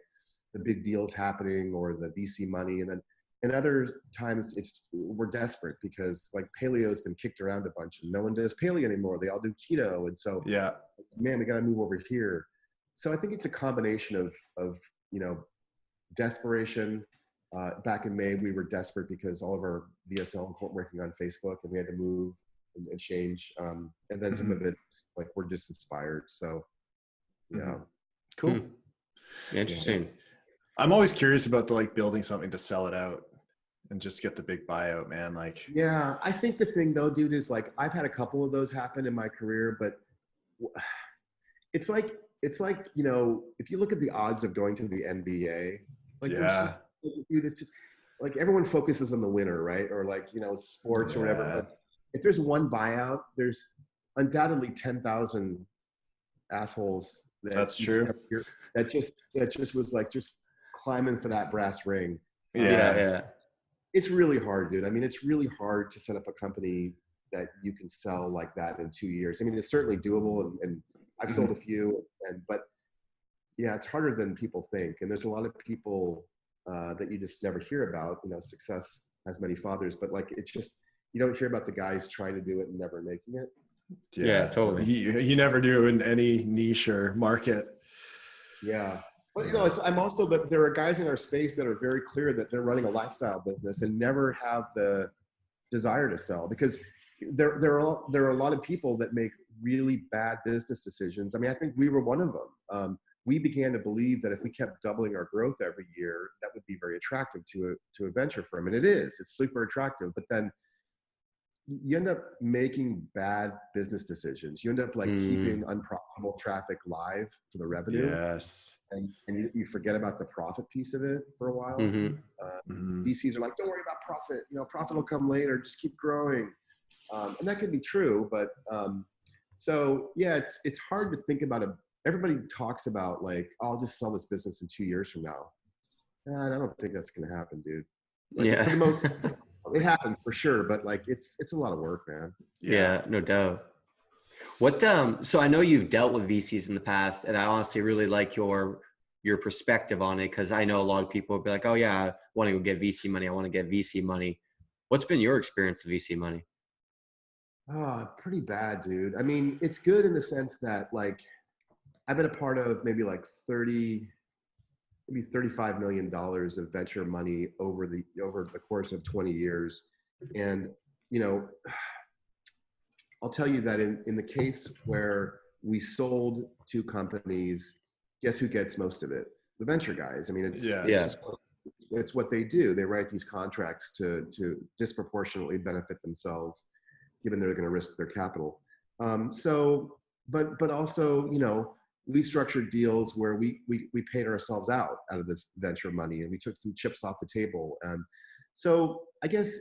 the big deals happening or the VC money. And then in other times we're desperate because like paleo has been kicked around a bunch and no one does paleo anymore. They all do keto. And so, man, we got to move over here. So I think it's a combination of, you know, desperation. Back in May, we were desperate because all of our VSL weren't working on Facebook and we had to move and change. And then some of it, like, we're just inspired. So, yeah. Cool. Interesting. Yeah. I'm always curious about building something to sell it out and just get the big buyout, man. Like, yeah, I think the thing though, dude, is like, I've had a couple of those happen in my career, but it's like, you know, if you look at the odds of going to the NBA, like, dude, it's just like everyone focuses on the winner, right? Or like, you know, sports or whatever. But if there's one buyout, there's undoubtedly 10,000 assholes. That's true. That just was like just climbing for that brass ring. It's really hard, dude. I mean, it's really hard to set up a company that you can sell like that in 2 years. I mean, it's certainly doable, and I've sold a few, but yeah, it's harder than people think. And there's a lot of people that you just never hear about. You know, success has many fathers, but like, it's just, you don't hear about the guys trying to do it and never making it. Yeah, totally. You never do in any niche or market. Yeah. But, you know, I'm also, but there are guys in our space that are very clear that they're running a lifestyle business and never have the desire to sell, because there are a lot of people that make really bad business decisions. I mean, I think we were one of them. We began to believe that if we kept doubling our growth every year, that would be very attractive to a venture firm. And it is, it's super attractive, but then you end up making bad business decisions. You end up like keeping unprofitable traffic live for the revenue. Yes. And you forget about the profit piece of it for a while. VCs are like, don't worry about profit. You know, profit will come later. Just keep growing. And that could be true, but so yeah, it's hard to think about everybody talks about like, oh, I'll just sell this business in 2 years from now. I don't think that's going to happen, dude. Like, for the most, it happens for sure, but like, it's a lot of work, man. Yeah, no doubt. So I know you've dealt with VCs in the past, and I honestly really like your perspective on it, because I know a lot of people would be like, oh yeah, I want to go get VC money. I want to get VC money. What's been your experience with VC money? Pretty bad, dude. I mean, it's good in the sense that like, I've been a part of maybe like $35 million of venture money over the course of 20 years. And, you know, I'll tell you that in the case where we sold 2 companies, guess who gets most of it? The venture guys. I mean, it's what they do. They write these contracts to disproportionately benefit themselves, given they're going to risk their capital. But also, you know, we structured deals where we paid ourselves out of this venture money, and we took some chips off the table. So I guess,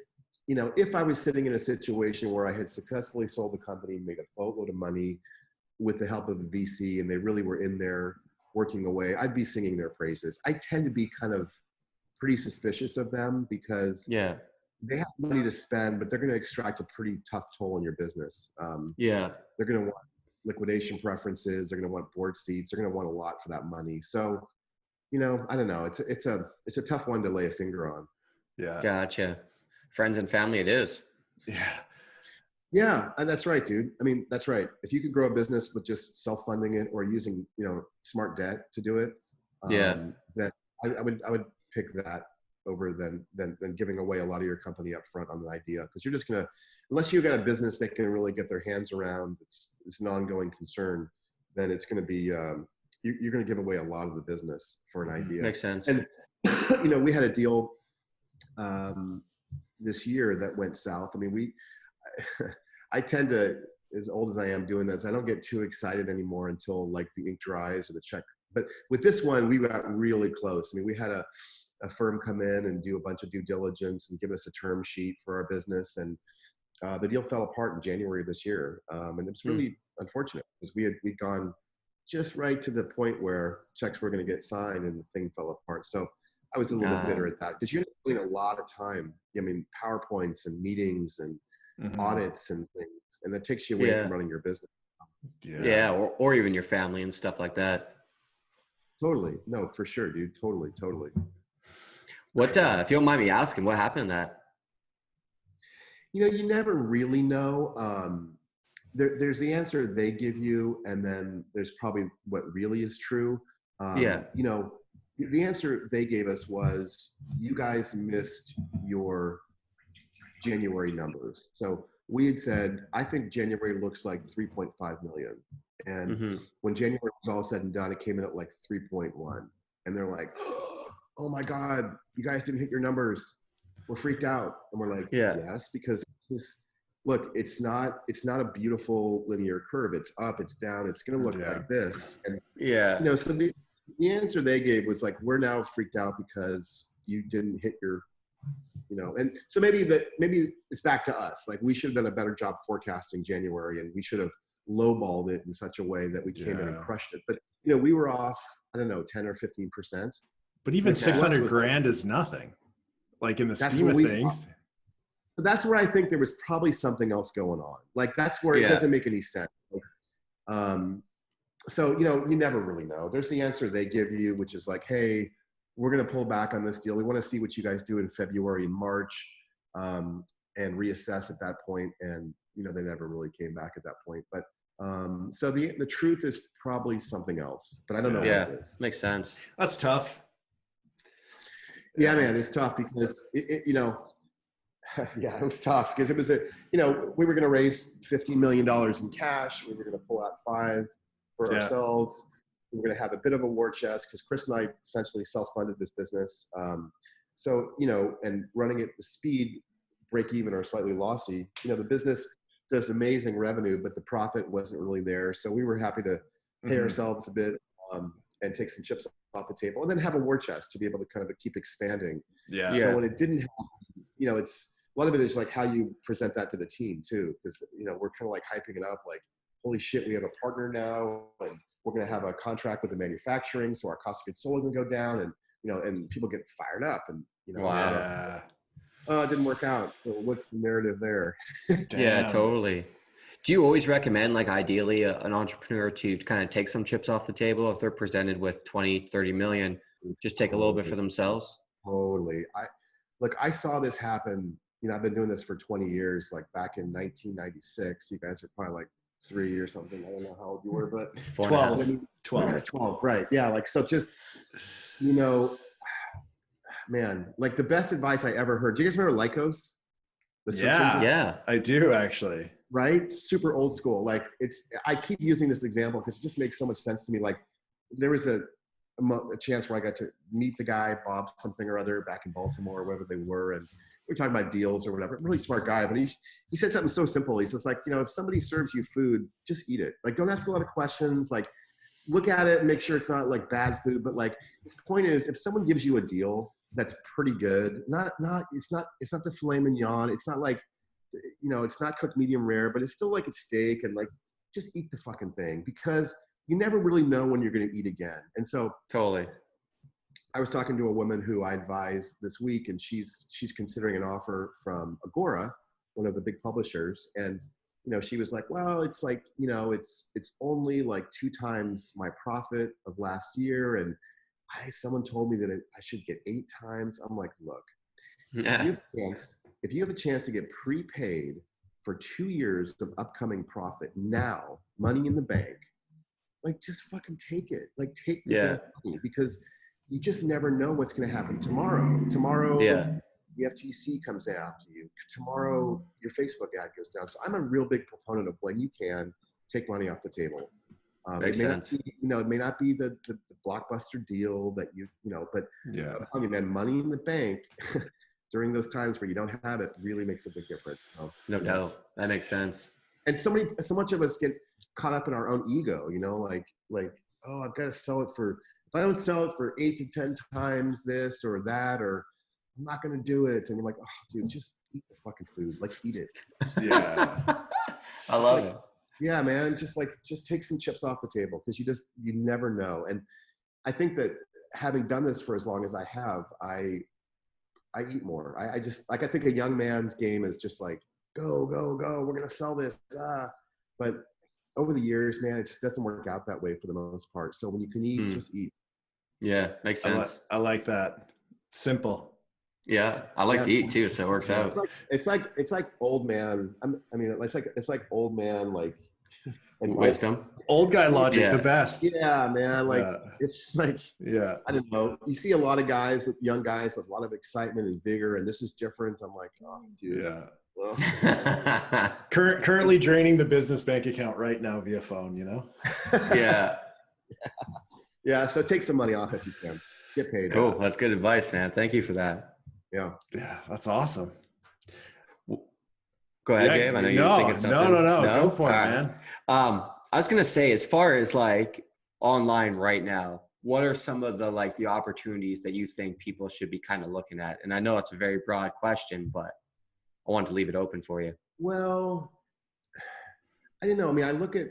you know, if I was sitting in a situation where I had successfully sold the company, made a boatload of money with the help of a VC, and they really were in there working away, I'd be singing their praises. I tend to be kind of pretty suspicious of them because they have money to spend, but they're going to extract a pretty tough toll on your business. They're going to want liquidation preferences. They're going to want board seats. They're going to want a lot for that money. So, you know, I don't know. It's a tough one to lay a finger on. Yeah. Gotcha. Friends and family it is. Yeah. Yeah, that's right, dude. I mean, that's right. If you could grow a business with just self-funding it or using, smart debt to do it, Yeah. then I would pick that over than giving away a lot of your company up front on an idea, because you're just gonna, unless you've got a business that can really get their hands around, it's an ongoing concern, then it's going to be you're going to give away a lot of the business for an idea. Makes sense. And we had a deal this year that went south. I mean, I tend to, as old as I am doing this, I don't get too excited anymore until like the ink dries or the check. But with this one, we got really close. I mean, we had a firm come in and do a bunch of due diligence and give us a term sheet for our business. And the deal fell apart in January of this year. And it was really unfortunate because we'd gone just right to the point where checks were going to get signed and the thing fell apart. So I was a little bitter at that, because you're putting a lot of time. I mean, PowerPoints and meetings and audits and things, and that takes you away from running your business. Yeah, or even your family and stuff like that. Totally. No, for sure, dude. Totally. What, if you don't mind me asking, what happened to that? You never really know. There's the answer they give you, and then there's probably what really is true. The answer they gave us was, you guys missed your January numbers. So we had said, I think January looks like 3.5 million. And when January was all said and done, it came in at like 3.1. And they're like, oh my God, you guys didn't hit your numbers. We're freaked out. And we're like, yes, because look, it's not a beautiful linear curve. It's up, it's down, it's going to look like this. And so the answer they gave was like, we're now freaked out because you didn't hit your, and so maybe it's back to us. Like, we should have done a better job forecasting January, and we should have lowballed it in such a way that we came in and crushed it. But, we were off, I don't know, 10 or 15%. But even 600 grand is nothing, like in the scheme of things. So that's where I think there was probably something else going on. Like, that's where it doesn't make any sense. So, you never really know. There's the answer they give you, which is like, hey, we're going to pull back on this deal. We want to see what you guys do in February and March, and reassess at that point. And, they never really came back at that point. But so the truth is probably something else, but I don't know what it is. Makes sense. That's tough. Yeah, man, it's tough because it was tough because it was we were going to raise $15 million in cash. We were going to pull out $5 million for ourselves. We were going to have a bit of a war chest because Chris and I essentially self-funded this business. So, and running at the speed, break even or slightly lossy, the business does amazing revenue, but the profit wasn't really there. So we were happy to pay ourselves a bit and take some chips off the table, and then have a war chest to be able to kind of keep expanding. So when it didn't happen, it's a lot of it is like how you present that to the team too, because we're kind of like hyping it up, like, holy shit, we have a partner now, and we're going to have a contract with the manufacturing, so our cost of goods sold is going to go down, and and people get fired up, and it didn't work out. So what's the narrative there? Yeah, totally. Do you always recommend, like, ideally an entrepreneur to kind of take some chips off the table if they're presented with 20, 30 million, just take a little bit for themselves? Totally. I saw this happen. I've been doing this for 20 years, like back in 1996. You guys are probably like 3 or something. I don't know how old you were, but 12, right. Yeah. Like, so just, man, like the best advice I ever heard. Do you guys remember Lycos? Yeah, I do actually. Right? Super old school. Like, I keep using this example because it just makes so much sense to me. Like, there was a chance where I got to meet the guy, Bob something or other, back in Baltimore, or wherever they were. And we were talking about deals or whatever. Really smart guy, but he said something so simple. He says, like, if somebody serves you food, just eat it. Like, don't ask a lot of questions. Like, look at it and make sure it's not like bad food. But like, the point is, if someone gives you a deal that's pretty good, it's not the filet mignon. It's not like, it's not cooked medium rare, but it's still like it's steak, and like, just eat the fucking thing, because you never really know when you're going to eat again. And so totally. I was talking to a woman who I advised this week, and she's considering an offer from Agora, one of the big publishers. And, she was like, well, it's like, it's only like 2 times my profit of last year. And someone told me that I should get 8 times. I'm like, look, if you have a chance to get prepaid for 2 years of upcoming profit now, money in the bank, like just fucking take it. Like take the damn money, because you just never know what's going to happen tomorrow. Tomorrow, the FTC comes after you. Tomorrow, your Facebook ad goes down. So I'm a real big proponent of when you can take money off the table. Makes sense. It may not be the blockbuster deal that but I'm telling you, man, money in the bank during those times where you don't have it really makes a big difference. So, no doubt. That makes sense. And so much of us get caught up in our own ego, like, oh, I've got to sell it for, if I don't sell it for 8 to 10 times this or that, or I'm not going to do it. And you're like, oh, dude, just eat the fucking food. Like, eat it. Yeah. I love it. Yeah, man. Just take some chips off the table, because you never know. And I think that having done this for as long as I have, I eat more. I think a young man's game is just like, go, go, go. We're going to sell this. But over the years, man, it just doesn't work out that way for the most part. So when you can eat, just eat. Yeah, makes sense. I like that. Simple. Yeah, I like to eat too, so it works out. It's like old man. It's like old man, like, and wisdom. Old guy logic, the best. Yeah, man. Like, it's just like, I don't know. You see a lot of young guys with a lot of excitement and vigor, and this is different. I'm like, oh, dude. Yeah. Well, currently draining the business bank account right now via phone, Yeah. Yeah. So take some money off if you can. Get paid. Cool. That's good advice, man. Thank you for that. Yeah. Yeah, that's awesome. Go ahead, Gabe. I know you're thinking something. No. Go for it, man. I was gonna say, as far as like online right now, what are some of the opportunities that you think people should be kind of looking at? And I know it's a very broad question, but I wanted to leave it open for you. Well, I don't know. I mean, I look at,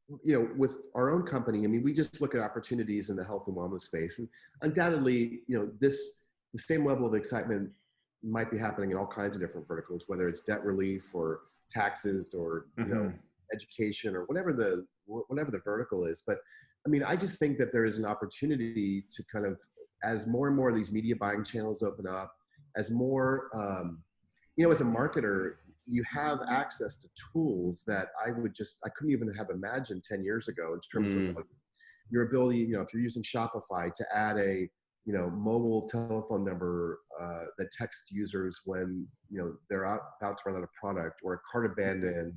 with our own company, I mean, we just look at opportunities in the health and wellness space, and undoubtedly, the same level of excitement might be happening in all kinds of different verticals, whether it's debt relief or taxes or, education or whatever the vertical is. But I mean, I just think that there is an opportunity to kind of, as more and more of these media buying channels open up, as more, as a marketer, you have access to tools that I couldn't even have imagined 10 years ago in terms of your ability, if you're using Shopify, to add a, mobile telephone number that texts users when, they're about to run out of product, or a cart abandon,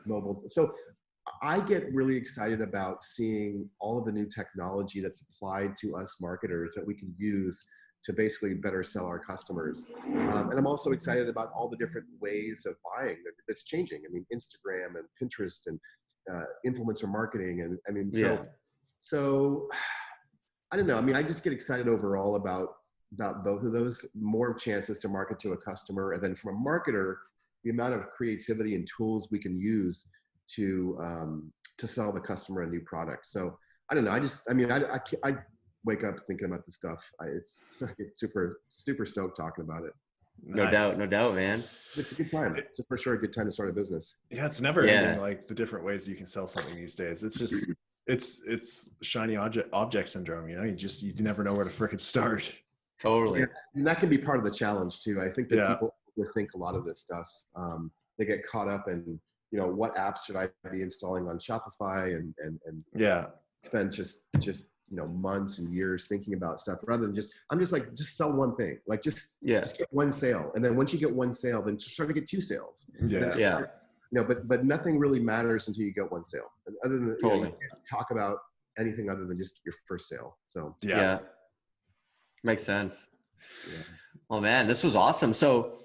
mobile. So I get really excited about seeing all of the new technology that's applied to us marketers that we can use to basically better sell our customers. And I'm also excited about all the different ways of buying that's changing. I mean, Instagram and Pinterest and influencer marketing. And I mean, so I don't know. I mean, I just get excited overall about both of those, more chances to market to a customer. And then from a marketer, the amount of creativity and tools we can use to sell the customer a new product. So I don't know. I wake up thinking about this stuff. It's super, super stoked talking about it. No doubt, man. It's a good time. It's for sure a good time to start a business. Yeah, it's never ending, like the different ways you can sell something these days. It's just it's shiny object syndrome. You never know where to frickin' start. Totally. Yeah, and that can be part of the challenge too. I think that people overthink a lot of this stuff. They get caught up in, what apps should I be installing on Shopify and spend just months and years thinking about stuff, rather than just sell one thing. Like just get one sale. And then once you get one sale, then just try to get 2 sales. But nothing really matters until you get one sale. And other than you can't talk about anything other than just your first sale. So makes sense. Well, man, this was awesome. So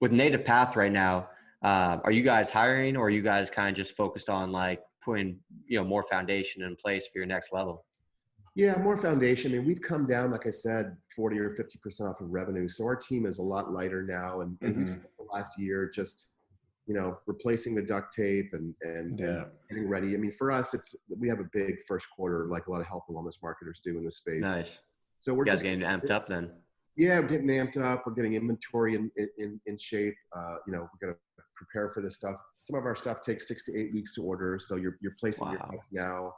with Native Path right now, are you guys hiring, or are you guys kind of just focused on like putting more foundation in place for your next level? Yeah, more foundation. I mean, we've come down, like I said, 40 or 50% off of revenue. So our team is a lot lighter now, and we've spent the last year just replacing the duct tape and getting ready. I mean, for us, we have a big first quarter, like a lot of health and wellness marketers do in this space. Nice. So we're just getting amped up then. Yeah, we're getting amped up. We're getting inventory in shape. We're going to prepare for this stuff. Some of our stuff takes 6 to 8 weeks to order. So you're placing your bets now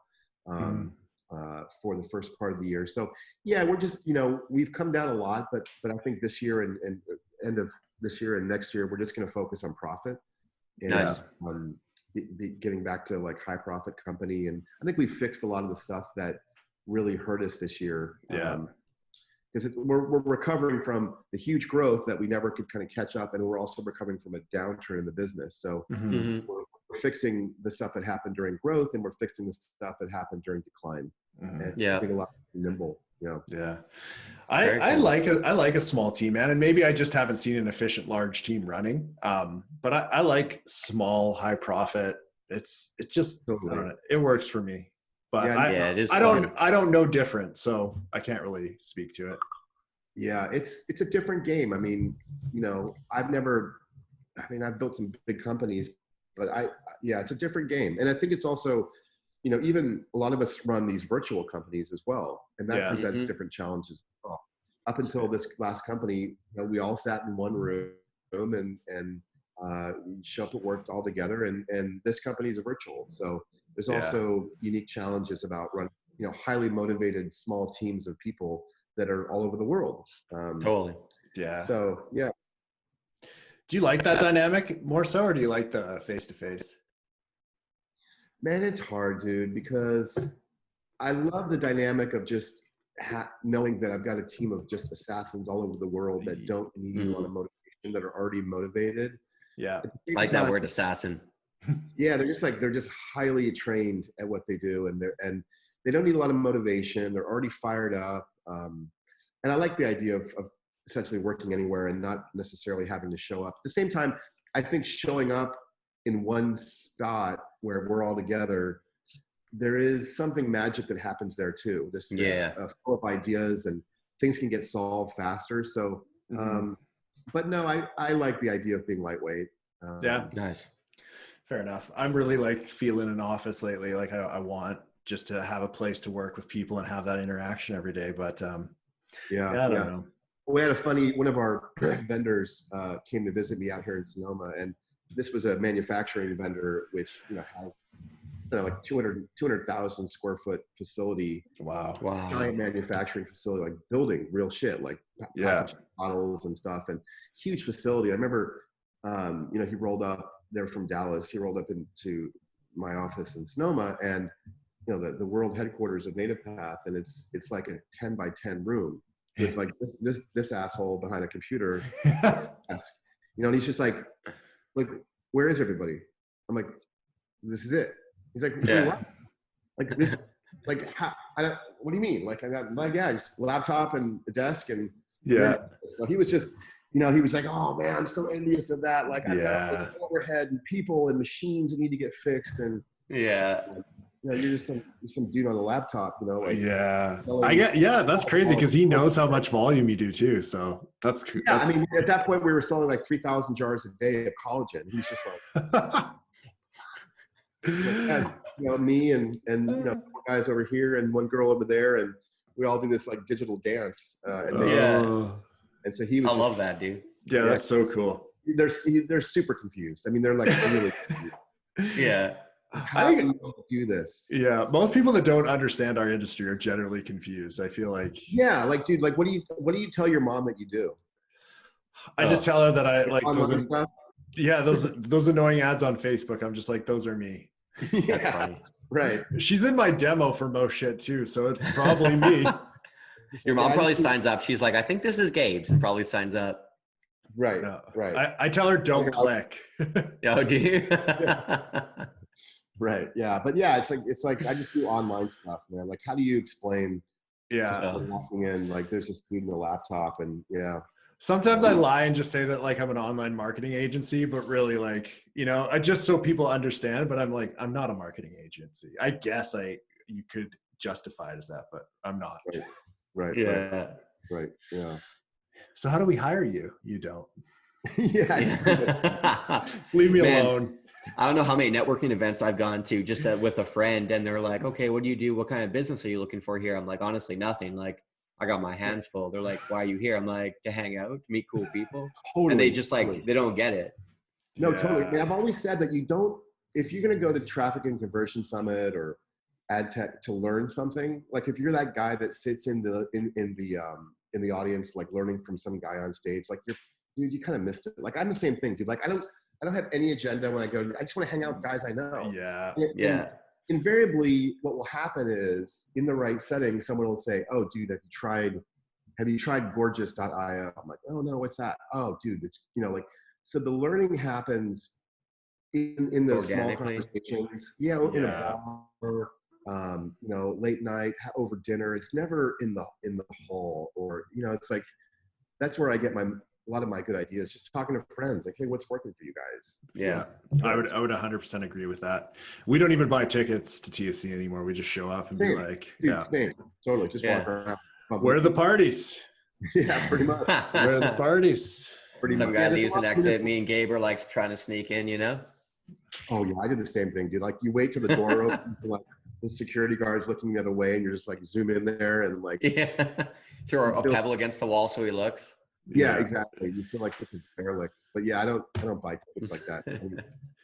for the first part of the year. So yeah, we're just, we've come down a lot, but I think this year and end of this year and next year, we're just going to focus on profit and Nice. getting back to like high profit company. And I think we fixed a lot of the stuff that really hurt us this year. Yeah. Because we're recovering from the huge growth that we never could kind of catch up, and we're also recovering from a downturn in the business. So we're fixing the stuff that happened during growth, and we're fixing the stuff that happened during decline. And being a lot nimble. Yeah. I like a small team, man, and maybe I just haven't seen an efficient large team running. But I like small, high profit. It's just I don't know, it works for me. But it is. I don't know different, so I can't really speak to it. Yeah, it's a different game. I mean, I've built some big companies, but it's a different game. And I think it's also, even a lot of us run these virtual companies as well, and that presents different challenges as well. Up until this last company, we all sat in one room and show up at work all together, and this company is a virtual. So there's also unique challenges about running, highly motivated small teams of people that are all over the world. Totally. Yeah. So, yeah. Do you like that dynamic more so, or do you like the face-to-face? Man, it's hard, dude, because I love the dynamic of just knowing that I've got a team of just assassins all over the world that don't need a lot of motivation, that are already motivated. Yeah. I like that word, assassin. Yeah, they're just highly trained at what they do, and they don't need a lot of motivation. They're already fired up, and I like the idea of essentially working anywhere and not necessarily having to show up. At the same time, I think showing up in one spot where we're all together, there is something magic that happens there too. This flow of ideas, and things can get solved faster. So, but no, I like the idea of being lightweight. Nice. Fair enough. I'm really like feeling an office lately. Like I want just to have a place to work with people and have that interaction every day. But I don't know. We had one of our vendors came to visit me out here in Sonoma, and this was a manufacturing vendor, which, has like 200,000 square foot facility. Wow. Giant manufacturing facility, like building real shit, like bottles and stuff, and huge facility. I remember, he rolled up there from Dallas. He rolled up into my office in Sonoma, and the world headquarters of Native Path, and it's like a 10 by 10 room with like this asshole behind a computer desk, and he's just like, where is everybody? I'm like, this is it. He's like, wait, what? Like this, like how? What do you mean? Like I got just laptop and a desk and So he was just, he was like, oh man, I'm so envious of that. Like I got overhead and people and machines that need to get fixed, and you're just some dude on a laptop, that's crazy because he knows how much volume you do too. So that's cool. Yeah, I mean, at that point we were selling like 3,000 jars a day of collagen. He's just like, me and guys over here and one girl over there, and we all do this like digital dance. And so he was. I love that, dude. Yeah, that's so cool. They're super confused. I mean, they're like really confused. How do you do this? Yeah, most people that don't understand our industry are generally confused. I feel like. Yeah, like, dude, like, what do you tell your mom that you do? I just tell her that I like those. Those annoying ads on Facebook. I'm just like, those are me. That's funny. Right. She's in my demo for most shit too, so it's probably me. Your mom probably signs up. She's like, I think this is Gabe's, and probably signs up. Right. No. Right. I tell her don't click. Oh, do you? Right. Yeah. But yeah, it's like I just do online stuff, man. Like, how do you explain? Walking in, like, there's this dude in a laptop, and Sometimes I lie and just say that like I'm an online marketing agency, but really like, I just so people understand, but I'm like, I'm not a marketing agency. I guess you could justify it as that, but I'm not. Right. Yeah. Right. Yeah. So how do we hire you? You don't. Yeah. Leave me alone. I don't know how many networking events I've gone to just with a friend, and they're like, okay, what do you do? What kind of business are you looking for here? I'm like, honestly, nothing. Like, I got my hands full. They're like, why are you here? I'm like, to hang out, to meet cool people. Totally. And they just like, they don't get it. No, totally. I mean, I've always said that if you're going to go to Traffic and Conversion Summit or Ad Tech to learn something, like if you're that guy that sits in the audience, like learning from some guy on stage, like dude, you kind of missed it. Like, I'm the same thing, dude. Like, I don't have any agenda when I go. I just want to hang out with guys I know. Yeah. And invariably, what will happen is, in the right setting, someone will say, "Oh, dude, have you tried gorgeous.io?" I'm like, "Oh no, what's that?" "Oh, dude, it's like." So the learning happens in those small conversations. Yeah, in a bar, late night over dinner. It's never in the hall, or it's like that's where I get a lot of my good ideas, just talking to friends, like, "Hey, what's working for you guys?" Yeah. I would 100% agree with that. We don't even buy tickets to TSC anymore. We just show up and be like, dude, same. Totally. Just walk around. Where are the parties? Yeah, pretty much. Where are the parties? Some guys use an exit. Me and Gabe are like trying to sneak in, Oh yeah, I did the same thing, dude. Like, you wait till the door opens, like the security guard's looking the other way, and you're just like zoom in there and like throw a pebble against the wall so he looks. Yeah, exactly. You feel like such a derelict. But yeah, I don't buy tickets like that.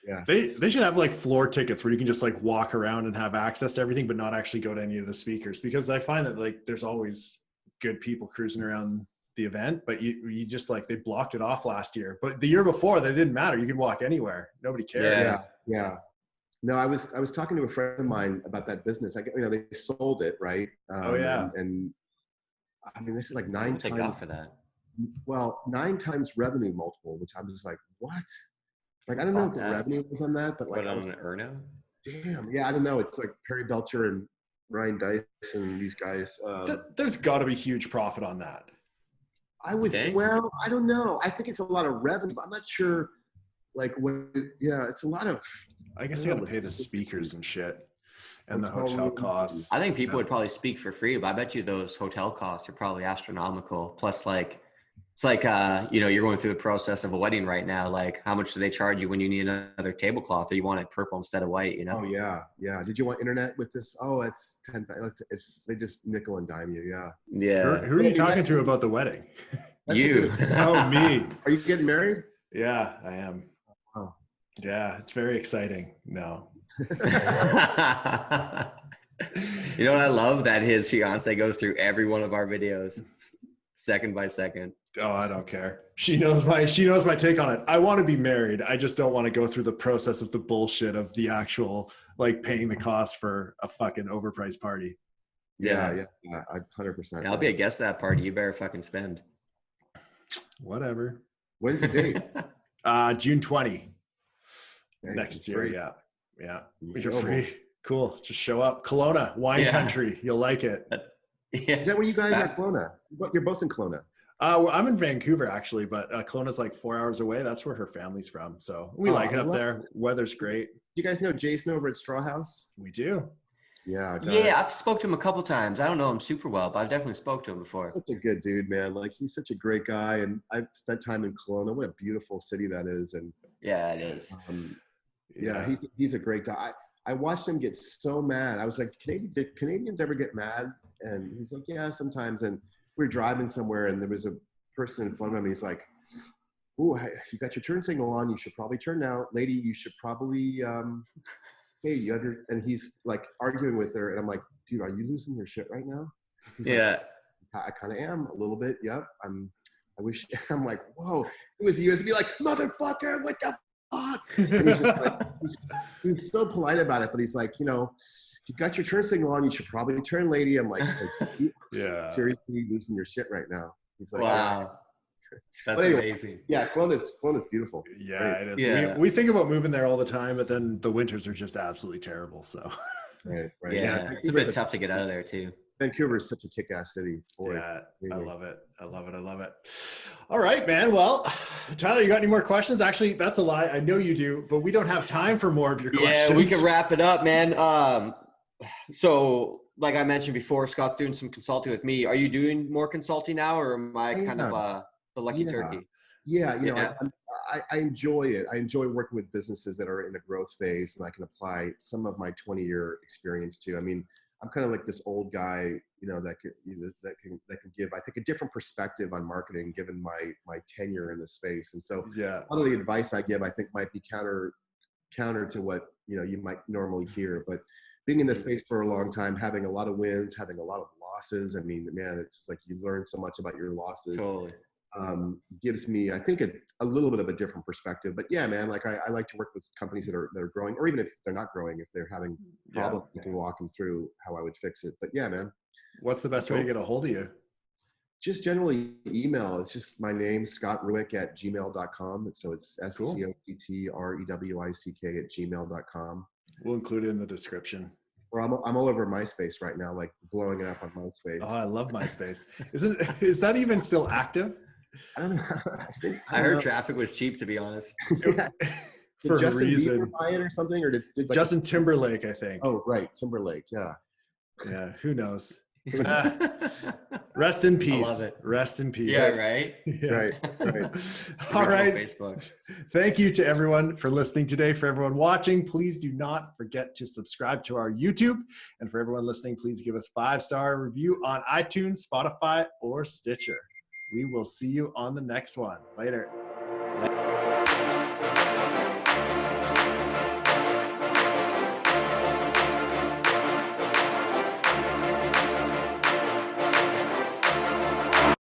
Yeah. They should have like floor tickets where you can just like walk around and have access to everything, but not actually go to any of the speakers, because I find that like there's always good people cruising around the event, but you just like, they blocked it off last year, but the year before that didn't matter. You could walk anywhere. Nobody cared. Yeah. No, I was talking to a friend of mine about that business. They sold it, right? And I mean, this is like 9 times for that. Well, 9 times revenue multiple, which I'm just like, what? Like, I don't know what the revenue was on that, but like, I was an earnout. Damn. Yeah, I don't know. It's like Perry Belcher and Ryan Dice and these guys. There's got to be huge profit on that. Well, I don't know. I think it's a lot of revenue, but I'm not sure. Like, it's a lot of. I guess you got to pay the speakers and shit, and the hotel costs. I think people would probably speak for free, but I bet you those hotel costs are probably astronomical. Plus, like, it's like you're going through the process of a wedding right now. Like, how much do they charge you when you need another tablecloth, or you want it purple instead of white? Oh yeah. Did you want internet with this? Oh, it's 10. They just nickel and dime you. Yeah. Yeah. Who are you talking to about the wedding? You. Oh, me. Are you getting married? Yeah, I am. Oh. Yeah, it's very exciting. No. You know what I love? That his fiance goes through every one of our videos second by second. Oh, I don't care. She knows my take on it. I want to be married. I just don't want to go through the process of the bullshit of the actual, like, paying the cost for a fucking overpriced party. Yeah, 100%. Yeah, I'll be a guest at that party. You better fucking spend. Whatever. When's the date? June 20. Okay, next year. Yeah. You're free. Cool. Just show up. Kelowna, wine country. You'll like it. Yeah. Is that where you guys are, Kelowna? You're both in Kelowna. I'm in Vancouver actually, but Kelowna's like 4 hours away. That's where her family's from. So we like it up there. Weather's great. You guys know Jason over at Straw House? We do. Yeah. I've spoke to him a couple times. I don't know him super well, but I've definitely spoke to him before. Such a good dude, man. Like, he's such a great guy, and I've spent time in Kelowna. What a beautiful city that is. And yeah, it is. He's a great guy. I watched him get so mad. I was like, did Canadians ever get mad? And he's like, yeah, sometimes. And we were driving somewhere, and there was a person in front of him. He's like, "Ooh, if you got your turn signal on, you should probably turn now, lady. You should probably and he's like arguing with her, and I'm like, dude, are you losing your shit right now? He's like, I kind of am a little bit. Yep. I wish. I'm like, whoa. It was USB, like, motherfucker, what the fuck? And he's just like, he's so polite about it, but he's like, if you got your turn signal on, you should probably turn, lady. I'm like, seriously losing your shit right now. He's like, wow. That's amazing. Yeah, Kelowna's beautiful. Yeah, it is. Yeah. We think about moving there all the time, but then the winters are just absolutely terrible. So right. Yeah, it's a bit tough to get out of there too. Vancouver is such a kick-ass city. Yeah, I love it. All right, man. Well, Tyler, you got any more questions? Actually, that's a lie. I know you do, but we don't have time for more of your questions. Yeah, we can wrap it up, man. So like I mentioned before, Scott's doing some consulting with me. Are you doing more consulting now, or am I kind of the lucky turkey? Yeah, I enjoy it. I enjoy working with businesses that are in a growth phase, and I can apply some of my 20-year experience to. I mean, I'm kind of like this old guy, that can give, I think, a different perspective on marketing given my tenure in the space. And so a lot of the advice I give, I think, might be counter to what you might normally hear. But being in this space for a long time, having a lot of wins, having a lot of losses, I mean, man, it's just like you learn so much about your losses. Totally. gives me, I think, a little bit of a different perspective. But yeah, man, like I like to work with companies that are growing, or even if they're not growing, if they're having problems, I can walk them through how I would fix it. But yeah, man. What's the best way to get a hold of you? Just generally email. It's just my name, scottrewick@gmail.com. So it's SCOTTREWICK@gmail.com. We'll include it in the description. Or I'm all over MySpace right now, like blowing it up on MySpace. Oh, I love MySpace. Is that even still active? I don't know. I heard traffic was cheap, to be honest. Yeah. For Did a reason. Bieber buy it or something, or did like Justin Timberlake, I think. Oh, right, Timberlake. Yeah. Yeah. Who knows? Rest in peace. I love it. Rest in peace. Yeah, right? Yeah. Right. All right. Facebook. Thank you to everyone for listening today. For everyone watching, please do not forget to subscribe to our YouTube. And for everyone listening, please give us 5-star review on iTunes, Spotify, or Stitcher. We will see you on the next one. Later.